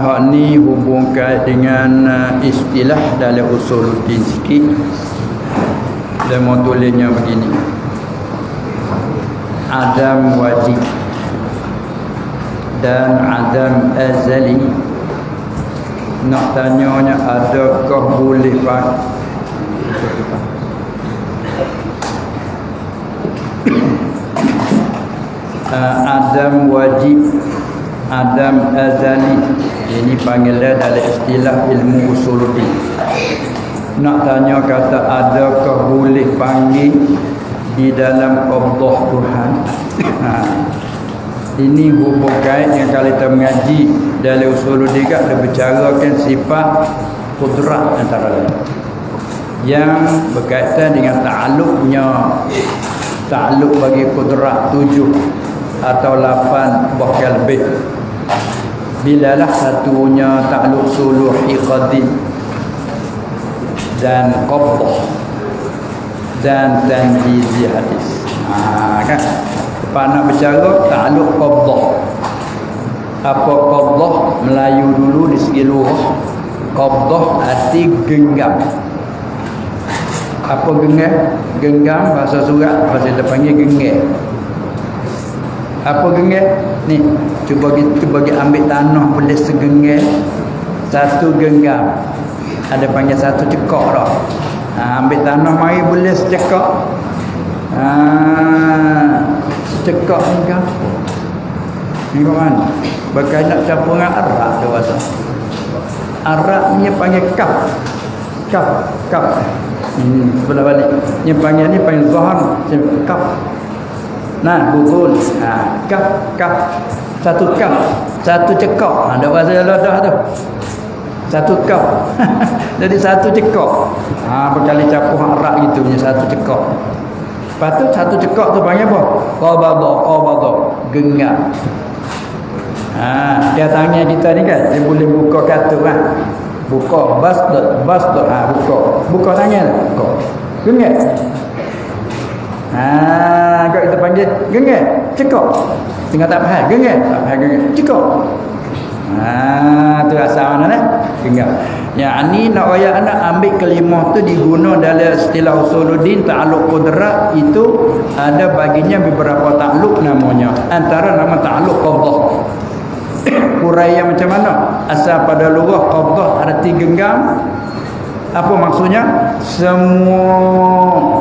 Hak ni hubungkan dengan istilah dalam usuluddin sikit. Dia mau tulisnya begini, adam wajib dan adam azali. Nak tanyanya adakah boleh pakai adam wajib, adam azali. Ini panggilan dalam istilah ilmu usuluddin. Nak tanya kata adakah boleh panggil di dalam qabdah Tuhan. Ini hubung kait yang kalau kita mengaji dalam usuluddin kan, dia bicarakan sifat kudrat antara lain yang berkaitan dengan ta'alluq bagi kudrat 7 atau 8 bahkan lebih. Bilalah satunya ta'alluq suluhi qadim dan qabdah dan tanjizi hadis. Kan lepas nak bercara ta'alluq qabdah. Apa qabdah? Melayu dulu di segi lughah. Qabdah arti genggam. Apa genggam? Genggam bahasa surat bahasa kita panggil genggam. Apa genggam? Ni cuba ambil tanah boleh segenggam. Satu genggam. Ada panggil satu cekok dah. Ambil tanah mari boleh secekak. Secekak ni kan. Ni ke mana? Bagai nak campur dengan arak tu rasa. Arak ni panggil kaf. Kaf. Sebelah balik. Ni panggil zahar. Kaf. Nah, bukul. Kaf. Satu kaf. Satu cekak. Ada bahasa ladah tu. Satu kaf. Jadi satu cekak. Berkali campur arak gitu punya satu cekak. Lepas tu satu cekak tu panggil apa? Qabadah. Genggam. Dia tangan kita ni kan dia boleh buka kartu kan. Buka basdot. Buka tangan. Buka. Genggam. Kalau kita panggil genggam, cekak. Tengah tak faham, genggam. Tak faham genggam, cekak. Tu asal mana genggam. Yang ni nak ayat anak ambil kalimah tu diguna dalam istilah usuluddin ta'alluq qudrat itu ada baginya beberapa ta'alluq namanya. Antara nama ta'alluq qabdah. Huraian macam mana? Asal pada lughah qabdah arti genggam. Apa maksudnya? Semua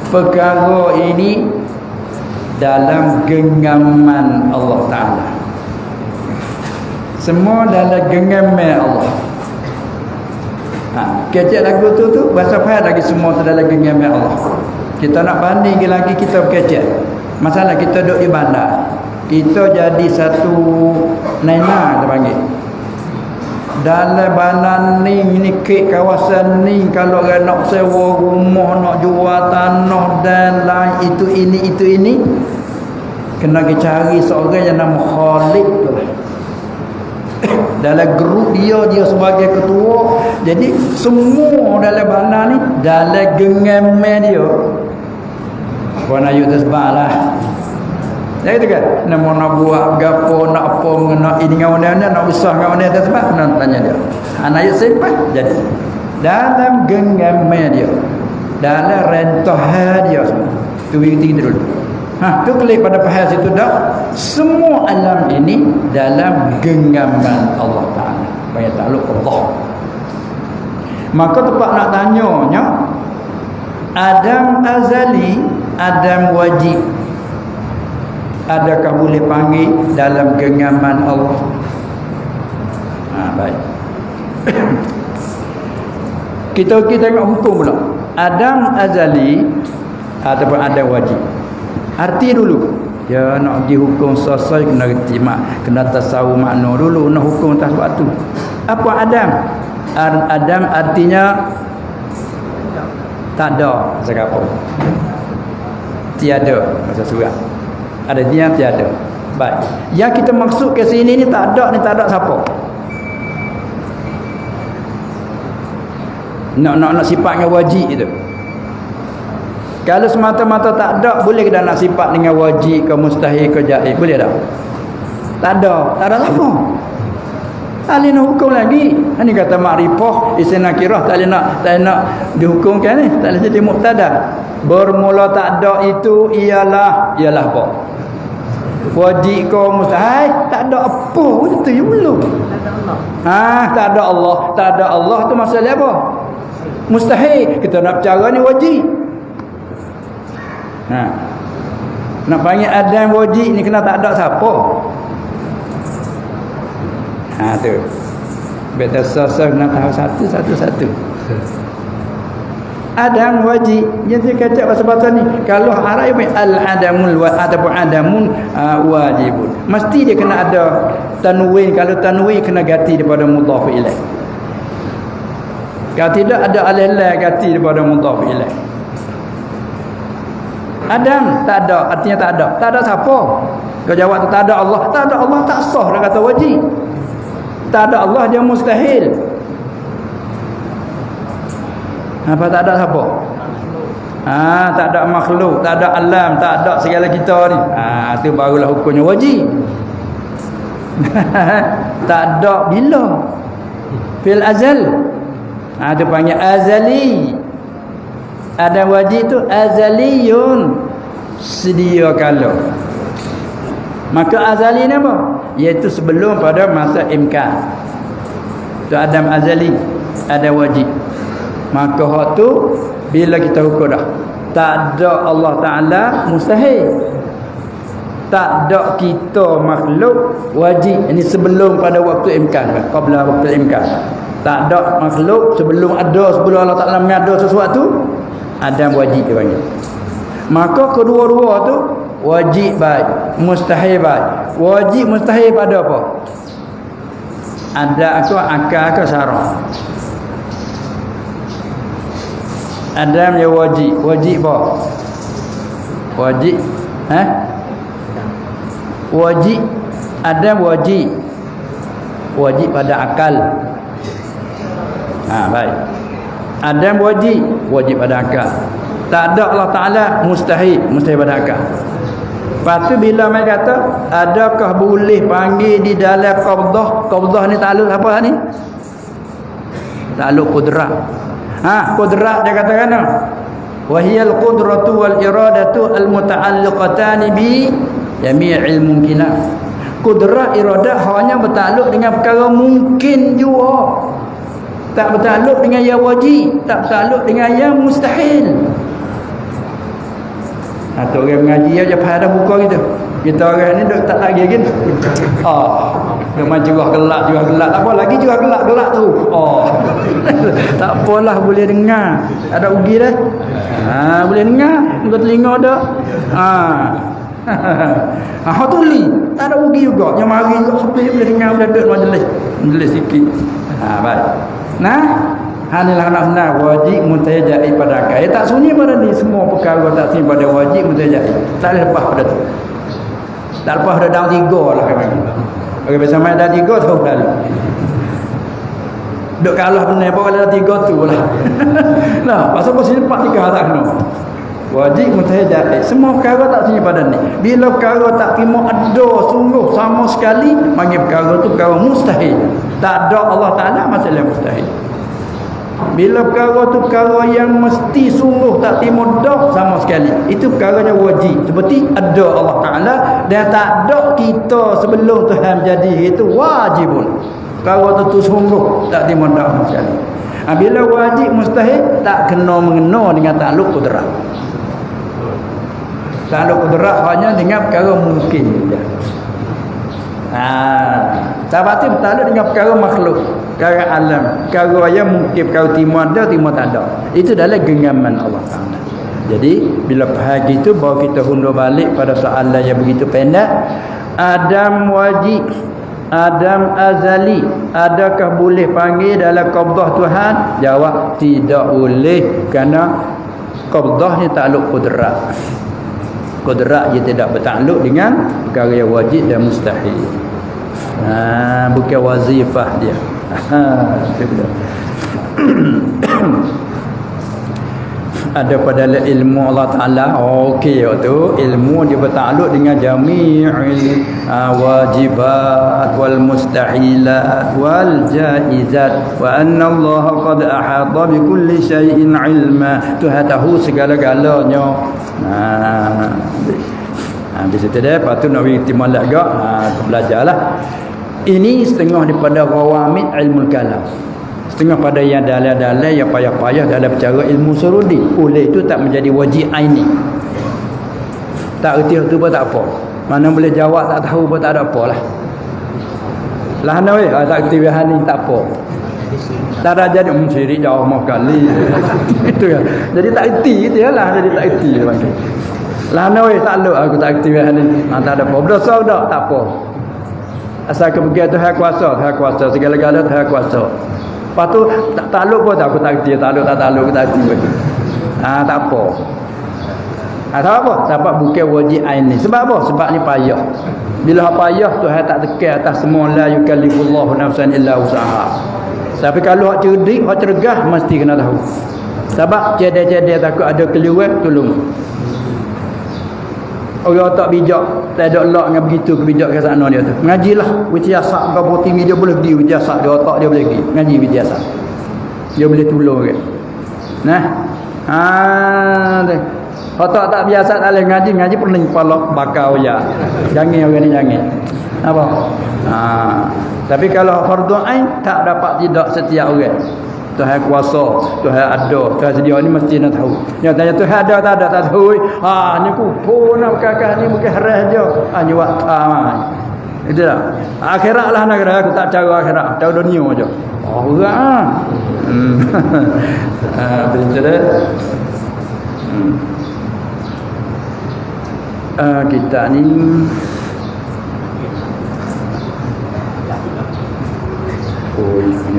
perkara ini dalam genggaman Allah Ta'ala. Semua dalam genggaman Allah. Kecek lagu tu bahasa faham lagi semua tu dalam genggaman Allah. Kita nak banding lagi kita berkecek. Masalah kita duduk di bandar. Kita jadi satu naina kita panggil. Dalam bandar ni kek kawasan ni kalau orang nak sewa rumah, nak jual tanah dan lain itu ini kena cari seorang yang nama Khalid tu. Dalam grup dia sebagai ketua. Jadi semua dalam bandar ni dalam genggaman dia. Puan ayu tersebahlah. Jadi tu kan, nak buat gapo, nak apa mengenai ini dengan mana, nak usah dengan mana tersebut, nak tanya dia. Anak ayat simpan jadi dalam genggaman dia, dalam rentah dia semua. Tu tinggi dulu. Tu klik pada faham situ dah. Semua alam ini dalam genggaman Allah Ta'ala. Banyak ta'alluq Allah. Maka tempat nak tanyanya, Adam azali, Adam wajib. Adakah boleh panggil dalam genggaman Allah? Baik. Kita tengok hukum pula. Adam azali ataupun Adam wajib. Arti dulu. Ya nak pergi hukum selesai kena reti kena tasawu makna dulu nak hukum atas waktu. Apa Adam? Adam artinya tak ada sekarang. Tiada bahasa surat. Ada dia tiada. Baik. Yang kita maksud ke sini ni tak ada siapa? Nak sifatnya wajib itu. Kalau semata-mata tak ada, boleh kita nak sifat dengan wajib ke mustahil ke jaiz? Boleh tak? Tak ada siapa. Tak boleh nak hukum lagi. Ini kata makrifah, isim nakirah tak boleh nak dihukumkan ni. Tak boleh jadi mubtada. Bermula tak ada itu ialah apa? Wajib ke mustahil? Tak ada apa itu je belum. Tak ada Allah. Tak ada Allah tu masalah apa? Mustahil. Kita nak bercara ni wajib. Nak panggil Adam wajib ni kena tak ada siapa. Tu. Beta sosok nak tahu satu. Adam wajib. Yang saya kata bahasa ni, kalau Arab al-adamul ataupun adamun wajibun. Mesti dia kena ada tanwin. Kalau tanwin kena ganti daripada mudhaf ilaih. Kalau tidak ada alif lam ganti daripada mudhaf ilaih. Adam tak ada, artinya tak ada. Tak ada siapa? Kau jawab tu tak ada Allah. Tak ada Allah tak sah dia kata wajib. Tak ada Allah dia mustahil. Apa tak ada siapa? Tak ada makhluk, tak ada alam, tak ada segala kita ni. Tu barulah hukumnya wajib. Tak ada bila? Fil azal. Tu panggil azali. Ada wajib tu azaliyun, sedia kala. Maka azali ni apa? Iaitu sebelum pada masa imkan. Tu Adam azali, ada wajib. Maka hak tu bila kita ukur dah, tak ada Allah Ta'ala mustahil. Tak ada kita makhluk wajib. Ini sebelum pada waktu imkan, qabla waktu imkan. Tak ada makhluk sebelum Allah Ta'ala mengada sesuatu, Adam wajib dia panggil. Maka kedua-dua tu wajib baik, mustahil baik. Wajib mustahil pada apa? Ada akal ke syarah. Adam ya wajib. Wajib apa? Wajib wajib. Adam wajib. Wajib pada akal. Baik. Adam wajib. Wajib pada akal. Tak ada Allah Ta'ala mustahil. Mustahil pada akal. Lepas tu bila mereka kata, adakah boleh panggil di dalam qabdah? Qabdah ni takluk apa ni? Takluk qudrat. Qudrat dia katakan wahiyal qudratu wal iradatu al muta'alliqatan bi jami'il mumkinat. Qudrat iradah hanya bertakluk dengan perkara mungkin juga. Tak bertakluk dengan yang wajib, tak bertakluk dengan yang mustahil. Atau orang mengaji aja pada buka gitu. Kita orang ni duk tak lagi kan. Duk main juga gelak. Tak apa lagi juga gelak tu. Tak apalah boleh dengar. Ada ugi dah. Boleh dengar. Muka telinga dah. Tuli. Tak ada ugi juga. Yang mari juga sampai boleh dengar, boleh duduk majlis sikit. Baik. Hanilah nak wajib muntajai pada akal. Tak sunyi pada ni semua perkara tak sunyi pada wajib muntajai. Tak boleh lepas pada tu. Tak lepas pada daun tiga lah kami. Okey biasa main daun tiga tahu lalu. Duk kalah benar apa kalau daun tiga tu lah. Pasal posisi empat tiga tak kena. Wajib muntajai. Semua perkara tak sunyi pada ni. Bila perkara tak terima ada sungguh sama sekali, panggil perkara tu perkara mustahil. Tak ada Allah Ta'ala masalah mustahil. Bila perkara tu perkara yang mesti sungguh tak terima dah sama sekali, itu perkaranya wajib. Seperti ada Allah Ta'ala dan tak ada kita sebelum Tuhan jadi, itu wajibun. Perkara tu sungguh tak terima dah sama sekali. Bila wajib mustahil, tak kena mengena dengan takluk qudrat. Takluk qudrat hanya dengan perkara mungkin saja. Sebab tu bertakluk dengan perkara makhluk, perkara alam, perkara yang mungkin perkara timur ada, timur tak ada. Itu adalah genggaman Allah Ta'ala. Jadi bila faham gitu, baru kita hundur balik pada soalan yang begitu pendek. Adam wajib, Adam azali, adakah boleh panggil dalam qabdah Tuhan? Jawab tidak boleh, kerana qabdah ni takluk qudrat. Qudrat dia tidak bertakluk dengan perkara yang wajib dan mustahil. Bukan wazifah dia. Ada pada ilmu Allah Ta'ala. Okey, tu ilmu dia bertakluk dengan jami'il wajibat wal mustahilat wal jaizat, wa anna Allah qad ahata bi kulli syai'in ilma. Tuhan tahu segala-galanya. Di situ dia patut nak iktimal agak belajarlah. Ini setengah daripada rawamid ilmu kalam, setengah pada yang dalil-dalil yang payah-payah dalam bicara ilmu surudi. Oleh itu tak menjadi wajib aini. Tak erti tu pun tak apa. Mana boleh jawab tak tahu pun tak ada apalah. Lah ana weh tak erti wehani tak apa. Tak ada jadi syirik jauh mau kali. Itu ya. Jadi tak erti dia lah, jadi tak erti dia panggil. Lah ana weh tak luk aku tak erti wehani. Tak ada apa. Berdosa dak tak apa. Asal kebegian Tuhan kuasa, segala-gala Tuhan kuasa. Lepas tu tak takluk pun tak aku tak erti, takluk tak erti. Tak apa. Tak apa? Sebab bukan wajib aini. Sebab apa? Sebab ni payah. Bila payah Tuhan tak tekan atas semua, la yukallifullahu nafsan illa usaha. Tapi kalau hak cerdik, hak cergah mesti kena tahu. Sebab cedek-cedek takut ada keliruan, tolong. Orang tak bijak, tak ada elok dengan begitu kebijakan sana dia tu. Mengajilah wityasat ke TV dia boleh pergi wityasat, dia otak dia boleh pergi ngaji wityasat. Dia boleh tolong ke. Otak tak biasa tak boleh ngaji pening kepala bakar ya. Jangan orang ni jangan. Apa? Tapi kalau fardu ain tak dapat tidak setiap orang. Tuhan kuasa, Tuhan ada, Tuhan sedia ni mesti nak tahu. Yang tanya Tuhan ada tak ada tak tahu. Ni kupur nak kakak ni bukan haras je. Ni buat itu dah. Akhirat lah nak kena aku tak cara akhirat, tahu dunia aja. Orang betul. Kita ni ini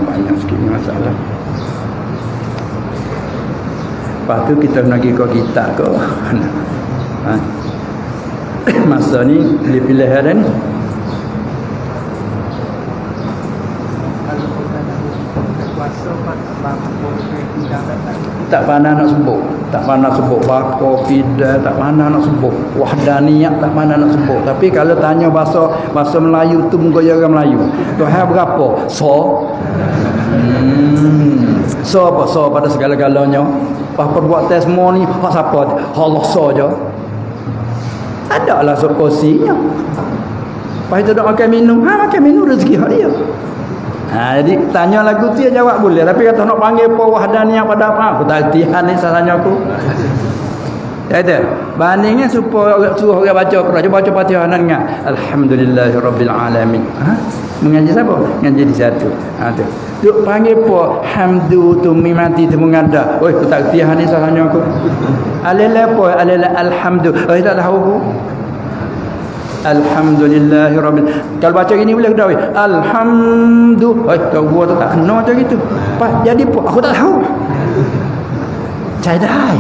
banyak sikit ni masalah. Lepas tu kita nak pergi ke kitab ke masa ni pilih-pilih ada ni. Tak pandai nak sebut, tak pandai sebut bako fidah, tak pandai nak sebut wahdaniyah, tak pandai nak sebut. Tapi kalau tanya bahasa Melayu tu muka orang Melayu, Tuhan berapa? So apa? So pada segala-galanya. Apa buat tes semua ni hak siapa? Allah saja. Adalah sokosinya. Lepas itu nak makan minum, makan minum rezeki hak dia. Jadi tanya lagu tu dia jawab boleh, tapi kata nak panggil apa wahdaniyah pada apa aku tak latihan ni salahnya aku. Ya itu bandingnya supaya suruh orang baca Quran, baca Fatihah nak dengar alhamdulillahirabbil alamin. Mengaji siapa? Mengaji di satu. Tu duk panggil apa hamdu tu mimati tu mengada. Oi aku tak latihan ni salahnya aku. Alala apa? Alala alhamdu. Tak tahu aku. Alhamdulillahirabbil. Kalau baca gini boleh dah. Alhamdulillah. Kau buat tak kena macam gitu. Jadi aku tak tahu. Cadai.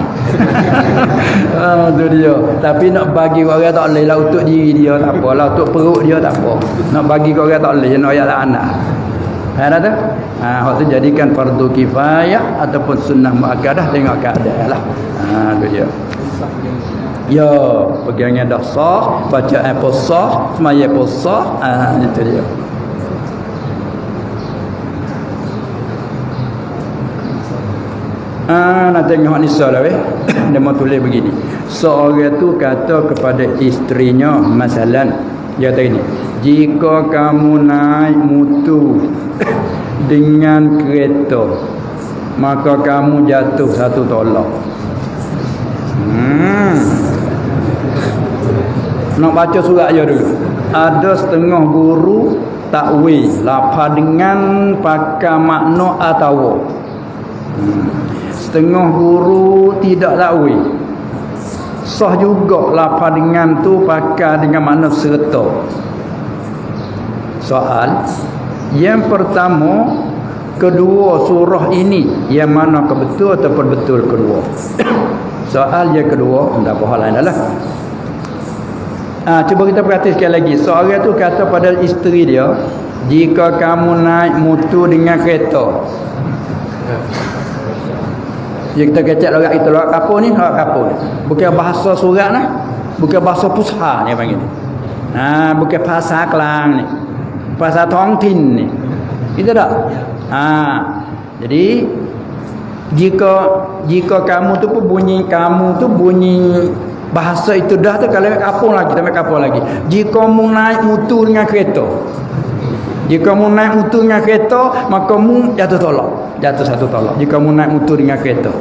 Tu dia. Tapi nak bagi orang tak boleh lah untuk diri dia tak apa lah, untuk perut dia tak apa. Nak bagi orang tak boleh, nak ayat anak. Ada tu? Hak tu jadikan fardu kifayah ataupun sunnah muakkadah, tengok keadaan lah. Tu dia. Ya, pegangnya dah sah, bacaan pun sah, semaya pun sah. Itu dia. Nak tengok Nisa lah dia mau tulis begini. Seorang tu kata kepada isterinya, masalan, dia kata gini, jika kamu naik mutu dengan kereta, maka kamu jatuh satu tolak. Nak baca surat je dulu. Ada setengah guru takwil lafaz dengan pakai makna atau setengah guru tidak takwil. Sah juga lafaz dengan tu pakai dengan makna serta. Soal yang pertama, kedua surah ini yang mana kebetul ataupun betul kedua? Soal yang kedua, tak apa hal lain dah lah. Cuba kita perhatikan lagi. Seorang tu kata pada isteri dia, jika kamu naik mutu dengan kereta. Jadi kita kecek lorak itu, lorak kapur ni, lorak kapur. Bukan bahasa surat lah, bukan bahasa pusha ni panggil ni. Bukan bahasa Kelang ni, bahasa Tongtin ni. Itu tak? Jadi jika kamu tu pun bunyi bahasa itu dah tu, kalau kapur lagi, tak kapur lagi. Jika mu naik mutu dengan kereta, jika mu naik mutu dengan kereta, maka mu jatuh tolak, jatuh satu tolak. Jika mu naik mutu dengan kereta.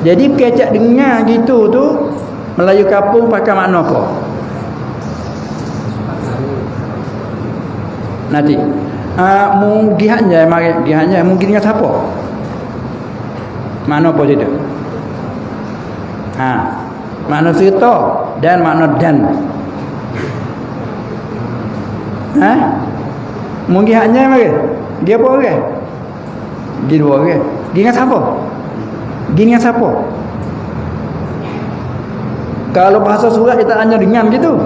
Jadi kecak dengar gitu tu, Melayu kapung pakai makna apa? Nanti gihatnya mungkin dengan siapa? Makna apa dia? Makna serta dan makna dan. Mungkin hanya mari. Dia apa orang? Dia dua orang. Dia dengan siapa? Dia dengan siapa? Kalau bahasa surat kita hanya dengan gitu.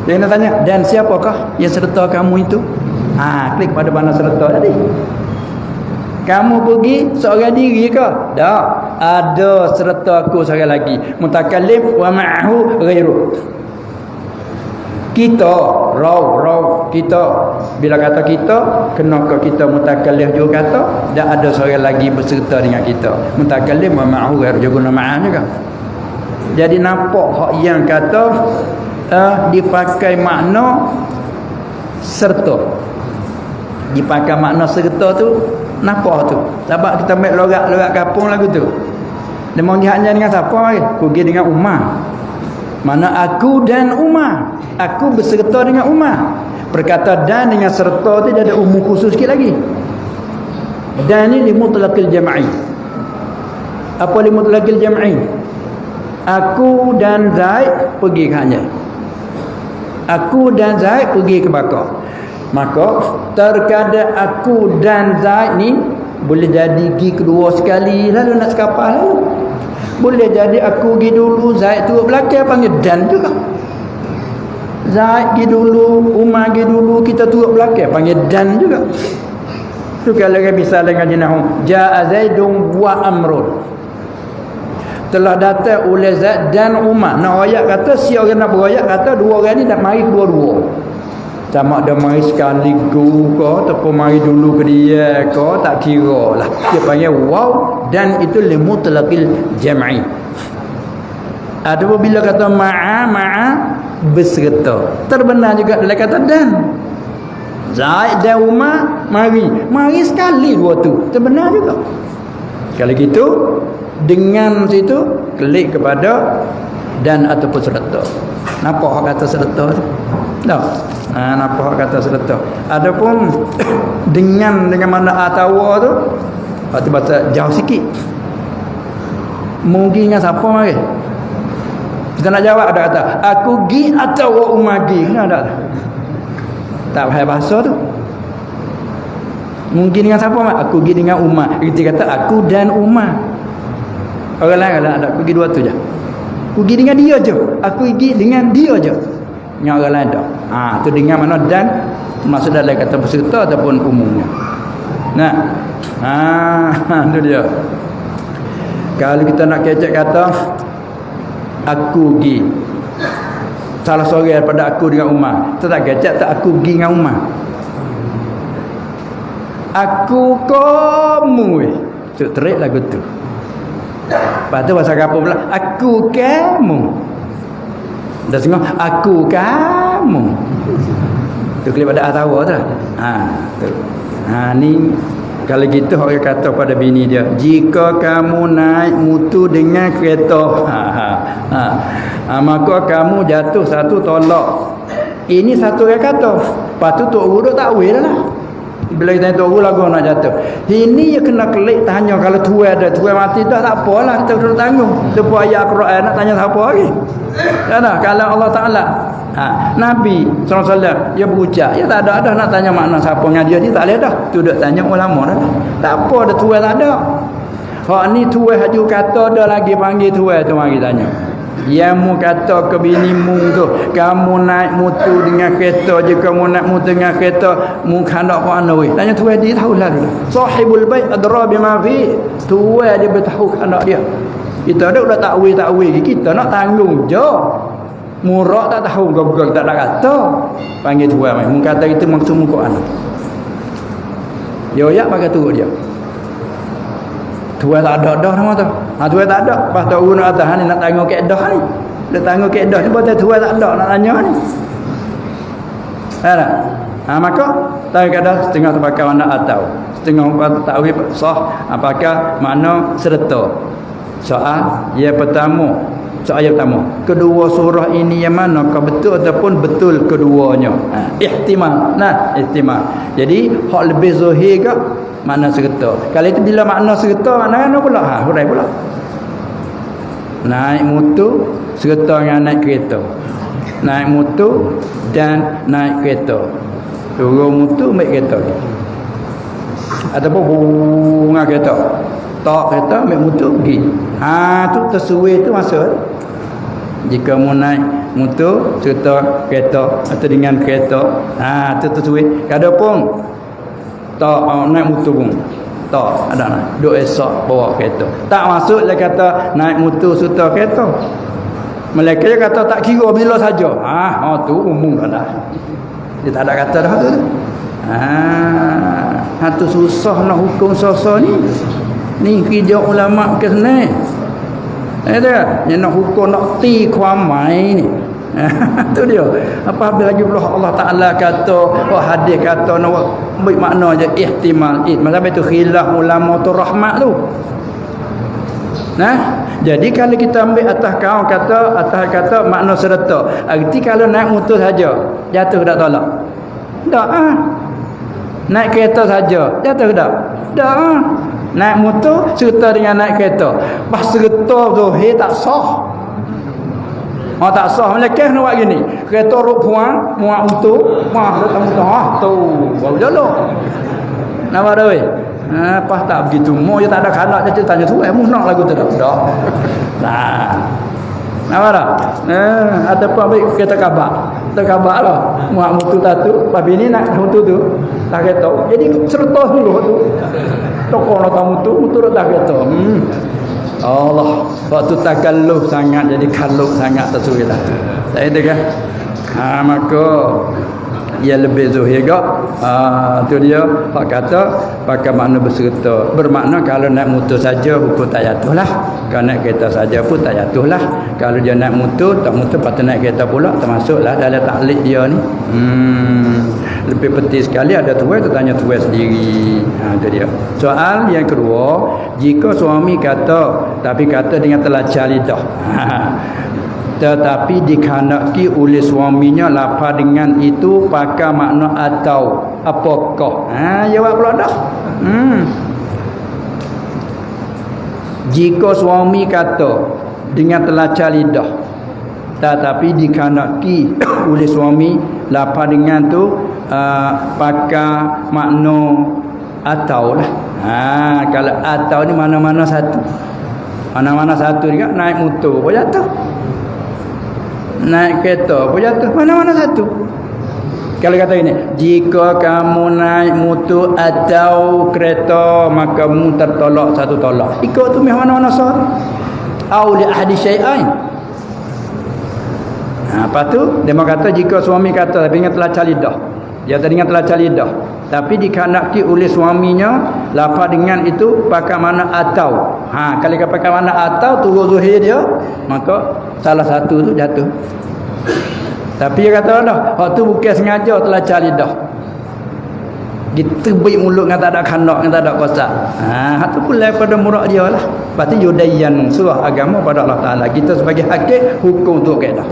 Dia nak tanya, dan siapakah yang serta kamu itu? Klik pada mana serta tadi. Kamu pergi seorang diri ke? Tak. Ada serta aku seorang lagi. Mutakallim wa ma'ahu ghairu. Kita, raw kita. Bila kata kita, kenapa kita mutakallim juga kata? Dan ada seorang lagi berserta dengan kita. Mutakallim wa ma'ahu ghairu. Juga guna ma'ah juga. Jadi nampak hak yang kata dipakai makna serta. Dipakai makna serta tu napa tu? Sebab kita ambil logat kampung lagu tu. Dia mau jihadnya dengan siapa lagi? Aku pergi dengan Umar. Mana aku dan Umar. Aku berserta dengan Umar. Perkata dan dengan serta tu dia ada umum khusus sikit lagi. Dan ni limutlaqil jam'i. Apa limutlaqil jam'i? Aku dan Zaid pergi ke Hanyai. Aku dan Zaid pergi ke Bakar. Maka terkadang aku dan Zaid ni boleh jadi pergi kedua sekali lalu nak sekapal lalu. Boleh jadi aku pergi dulu, Zaid turut belakang, panggil dan juga. Zaid pergi dulu, Umar pergi dulu, kita turut belakang, panggil dan juga. Tu kalau misalnya dengan jenahum Ja'a Zaidun wa Amrun, telah datang oleh Zaid dan Umar. Nak ayat kata, si orang nak berayak kata dua orang ni nak mari dua-dua. Sama ada mari sekaligus ke ataupun mari dulu ke dia ke, tak kira lah. Dia panggil waw, dan itu limutlaqil jam'i. Adapun bila kata ma'a berserta, terbenar juga dalam kata dan. Zaid dan Umar mari sekali dua tu, terbenar juga. Kalau gitu dengan situ klik kepada dan ataupun serta. Nampak kata serta tu? Tak. Nampak kata serta. Adapun dengan mana atawa tu, waktu baca jauh sikit. Mungkin dengan siapa mari? Kita nak jawab ada kata aku gi atau Umar gi. Ada tak faham bahasa tu. Mungkin dengan siapa mari? Aku gi dengan Umar. Kita kata aku dan Umar. Orang lain ada aku gi dua tu je. Aku gi dengan dia je. Aku gi dengan dia je. Yang orang lain tak. Tu dengan mana dan maksud dalam kata berserta ataupun umumnya. Nah. Itu dia. Kalau kita nak kecek kata aku gi, salah seorang daripada aku dengan Umar, kita tak kecek tak aku gi dengan Umar. Aku kamu cuk terik lagu tu. Lepas tu bahasa kampung pula aku kamu. Dah tengok aku kamu. Tu kelip pada atawa tu. Tu. Ni kalau gitu orang kata pada bini dia, jika kamu naik mutu dengan kereta, maka kamu jatuh satu tolak. Ini satu orang kata. Lepas tu tok guru tak weh lah. Bila kita tok guru lagu nak jatuh. Ini ya kena kelik tanya kalau tuai ada, tuai mati dah tak apalah, kita kena tanggung. Lepas ayat Quran nak tanya siapa lagi? Kan kalau Allah Taala Nabi SAW dia berucap, dia tak ada nak tanya makna siapa ngaji dia, tak boleh dah. Tu duk tanya ulama dah. Tak apa dah, tuai tak ada. Hak ni tuai haju kata dah lagi panggil tuai tu mari tanya. Yang mu kata ke binimu tu, kamu naik mutu dengan kereta, jika kamu naik mutu dengan kereta mu hendak ke mana weh? Tanya tuai dia tahu lah dulu. Sahibul bait adra bima fi. Tuai dia bertahu hendak dia. Kita dah takwil kita nak tanggung je. Murak tak tahu gog tak nak kata. Panggil tuai mai. Mu kata itu maksud mu Quran. Yo ya pakai turut dia. Tuai tak ada dah nama tu. Tuai tak ada. Pas tak urut atas ni nak tanggung kaedah ni. Nak tanggung kaedah ni betul tuai tak ada nak tanya ni. Ada. Maka tak ada setengah terpakai mana atau setengah takwil sah apakah makna serta. Soal yang pertama, kedua surah ini yang mana kau betul ataupun betul keduanya. Ihtimal. Ihtimal. Jadi hak lebih zahir ke makna serta. Kalau itu bila makna serta mana pula? Hurai pula. Naik motor serta dengan naik kereta. Naik motor dan naik kereta. Turun motor naik kereta. Ataupun bunga kereta. Tak kereta ambil motor pergi. Tu tersuai tu masuk. Jika mau naik motor serta kereta atau dengan kereta, tu tersuai. Adapun tak naik motor pun tak ada nak duk esok bawa kereta. Tak masuk dia kata naik motor serta kereta. Mereka dia kata tak kira bila saja. Tu umum dah. Dia tak ada kata dah tu. Tu susah nak hukum sosok ni. Ni kerja ulama ke senang. Ada yang nak hukum nak ti kuamai ni. Tu dia. Apa lagi pula Allah Taala kata, hadis kata nak ambil makna je ihtimal. Masa itu khilaf ulama tu rahmat tu. Nah, jadi kalau kita ambil atas kata makna serta, arti kalau naik motor saja jatuh tak tolak. Tak Naik kereta saja jatuh tak? Tak Naik motor serta dengan naik kereta. Pas serta zahir tak sah. Tak sah macam kes nak buat gini. Kereta ruk puang, muat motor, datang motor tu baru jalan. Nampak dah weh? Pas tak begitu. Mau je tak ada kanak je tanya tu, mu nak lagu tu tak? Nah. Nampak tak? Ataupun ambil kereta kabak. Kereta kabak lah. Muat motor tu, pas bini nak motor tu, tak kereta. Jadi serta dulu tu. Tokong lah motor tak kereta. Allah, waktu takalluf sangat jadi kaluf sangat tersuai dah. Tak ada kan? Maka ia lebih zuhir gak. Tu dia hak kata pakai makna berserta. Bermakna kalau naik motor saja hukum tak jatuh lah. Kalau naik kereta saja pun tak jatuh lah. Kalau dia naik motor, tak motor patut naik kereta pula, termasuklah dalam taklid dia ni. Lebih penting sekali ada tuai tu tanya tuai sendiri. Itu dia. Soal yang kedua, jika suami kata tapi kata dengan telacah lidah. Tetapi dikhanaki oleh suaminya lapar dengan itu pakai makna atau apakah? Jawab pula dah. Jika suami kata dengan telacah lidah tetapi dikhanaki oleh suami lapar dengan tu pakai makna atau lah. Kalau atau ni mana-mana satu. Mana-mana satu juga naik motor pun jatuh. Naik kereta pun jatuh. Mana-mana satu. Kalau kata ini, jika kamu naik motor atau kereta maka kamu tertolak satu tolak. Ikut tu mana-mana satu. Au li ahadi syai'ain. Apa tu? Dia kata jika suami kata tapi ingat telacah lidah. Dia tadi ingat telacah lidah. Tapi dikhanaki oleh suaminya lafaz dengan itu pakai mana atau. Kalau dia pakai mana atau turun zuhir dia, maka salah satu tu jatuh. Tapi dia kata dah, waktu bukan sengaja telacah lidah. Ditebik mulut dengan tak ada khandak, dengan tak ada kosak. Hak tu pula pada murak dia lah. Berarti yudayyan surah agama pada Allah Taala. Kita sebagai hakim hukum untuk kaedah.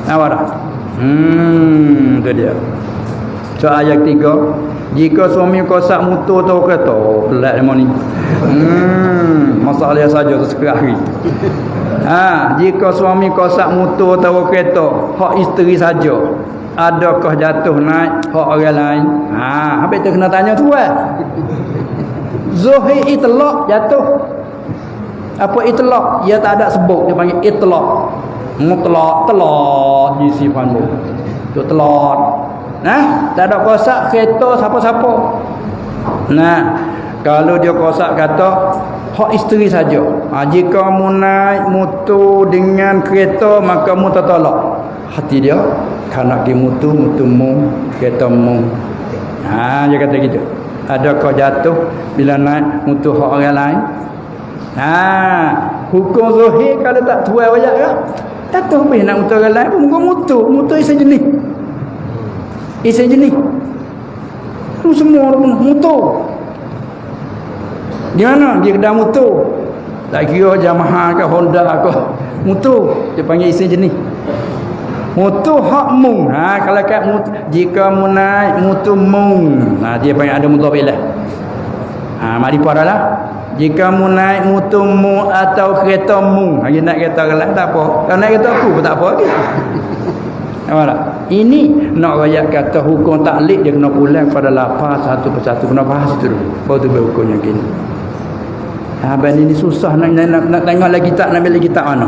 Nampak tak? Itu dia. So ayat 3, jika suami kosak motor atau kereta, pelat dia ni. Masalah saja tu sekali. Jika suami kosak motor atau kereta, hak isteri saja, adakah jatuh naik hak orang lain? Habis tu kena tanya tu Zuhir itlaq jatuh. Apa itlaq? Ia tak ada sebut, dia panggil itlaq. Mutlak, telak di sifat tu. Tu telak. Tak ada kosak kereta siapa-siapa. Kalau dia kosak kata hak isteri saja. Jika kamu naik motor dengan kereta maka kamu tertolak. Hati dia kanak di motormu, keretamu. Dia kata gitu. Adakah jatuh bila naik motor hak orang lain? Hukum zuhir kalau tak tuai wajak ke? Jatuh habis nak motor orang lain pun bukan motor isi jenis. Isi jenis. Itu semua motor. Di mana? Dia kedai motor. Tak kira Yamaha ke Honda ke. Motor. Dia panggil isi jenis. Motor hak mung. Kalau kat jika mu naik motor mung. Dia panggil ada motor belah. Mari pada lah. Jika mu naik motor mu atau kereta mu. Dia naik kereta orang tak apa. Kalau naik kereta aku pun tak apa lagi. Nampak tak? Ini nak rakyat kata hukum taklid dia kena pulang pada lafaz satu persatu. Kena bahas itu dulu. Baru tu berhukum yang gini. Abang ini susah nak tengok lagi tak, nak bela kitab mana?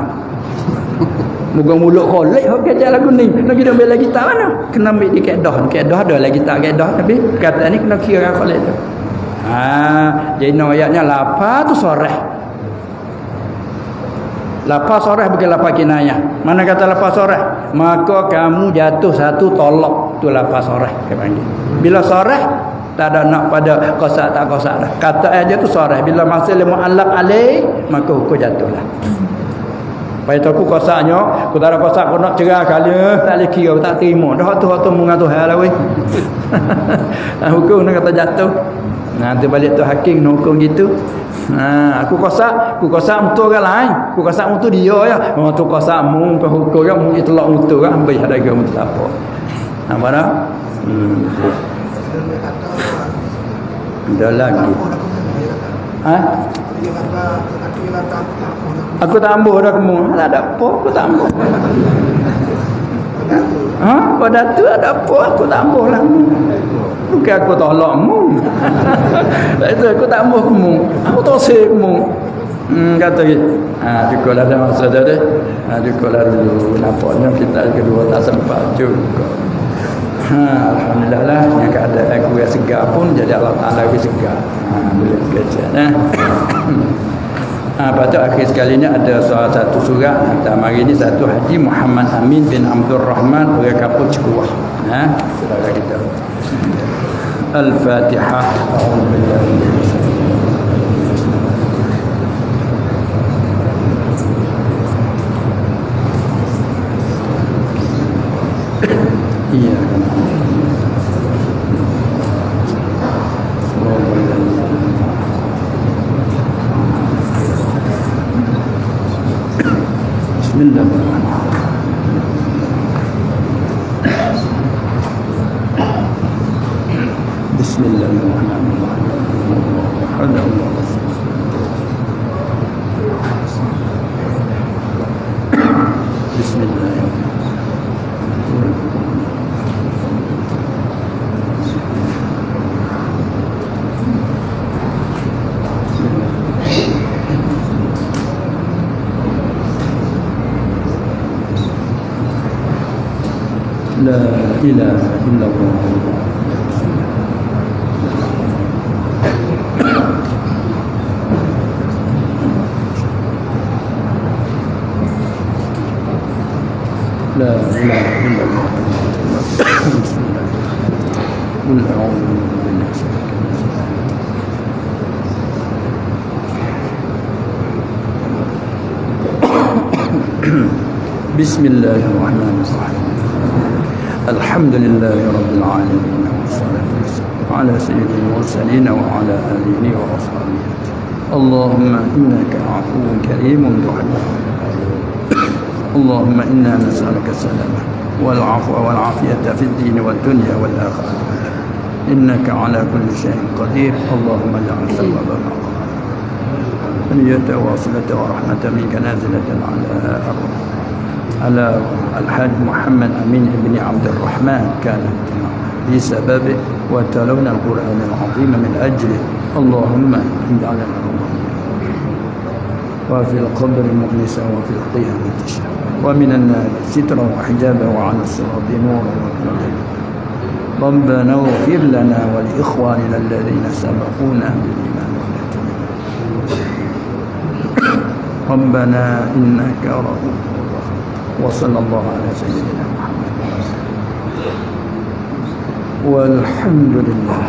Moga mulut kholek hok kecak lagu ni. Nak kita bela kitab mana? Kena ambil di kaedah. Kaedah ada lagi tak kaedah tapi kata ni kena kira kholek tu. Jadi ayatnya lafaz tu sorah. Lafaz sorah bukan lafaz kinayah. Mana kata lafaz sorah? Maka kamu jatuh satu tolak. Tu lafaz sorah dia panggil. Bila sorah tak ada nak pada qasak tak qasak dah. Kata aja tu sorah. Bila masih muallaq alaih maka hukum jatuhlah. Pai tu aku kosaknya, aku tak ada kosak aku nak cerah kali, tak boleh kira, tak terima. Dah tu munga Tuhan lah weh. Hukum nak kata jatuh. Nanti balik tu hakim nak hukum gitu. Aku kosak untuk orang lain. Aku kosak untuk dia ya. Oh tu kosak mu ke hukum kan mu itolak untuk kan ambil harga mu tak apa. Nampak tak? Dah lagi. Aku tambah dah kamu. Tak ada apa aku tambah. Pada tu ada apa aku tambah lah. Bukan aku tolak mu. Itu aku tambah kamu. Aku tosik kamu. Kata gitu. Cukup lah ada masa dah deh. Cukup lah dulu. Nampaknya kita kedua tak sempat juga. Alhamdulillah lah. Yang keadaan aku yang segar pun jadi Allah Ta'ala lebih segar. Boleh kerja. Lepas tu akhir sekali ni ada salah satu surah. Hari ni satu Haji Muhammad Amin bin Abdul Rahman orang kapur Cekuah. Saudara kita. Al-Fatihah. Iya. Bismillahirrahmanirrahim. Bismillahirrahmanirrahim. Bismillahirrahmanirrahim. La ilaha illallah. La ilaha illallah. Qul a'udzu billahi. Bismillahirrahmanirrahim. Alhamdulillahi rabbil alamin. Wassalatu wassalamu ala sayyidil mursalin wa ala alihi wa ashabihi. Allahumma innaka 'afuwwun karimun tuhibbul اللهم إنا نسألك السلامة والعفو والعافية في الدين والدنيا والآخرة إنك على كل شيء قدير اللهم اجعل ثواب ما نية واصلة ورحمة منك نازلة على الحاج محمد أمين بن عبد الرحمن كانت بسببه وتلونا القرآن العظيم من أجله اللهم اجعلنا وفي القبر مؤنسا وفي القيامة شهيدا ومن النار سترا وحجابا وعلى الصراط نورا وكرما ربنا اغفر لنا ولإخواننا الذين سبقونا بالإيمان ربنا إنك رؤوف رحيم وصلى الله على سيدنا محمد والحمد لله.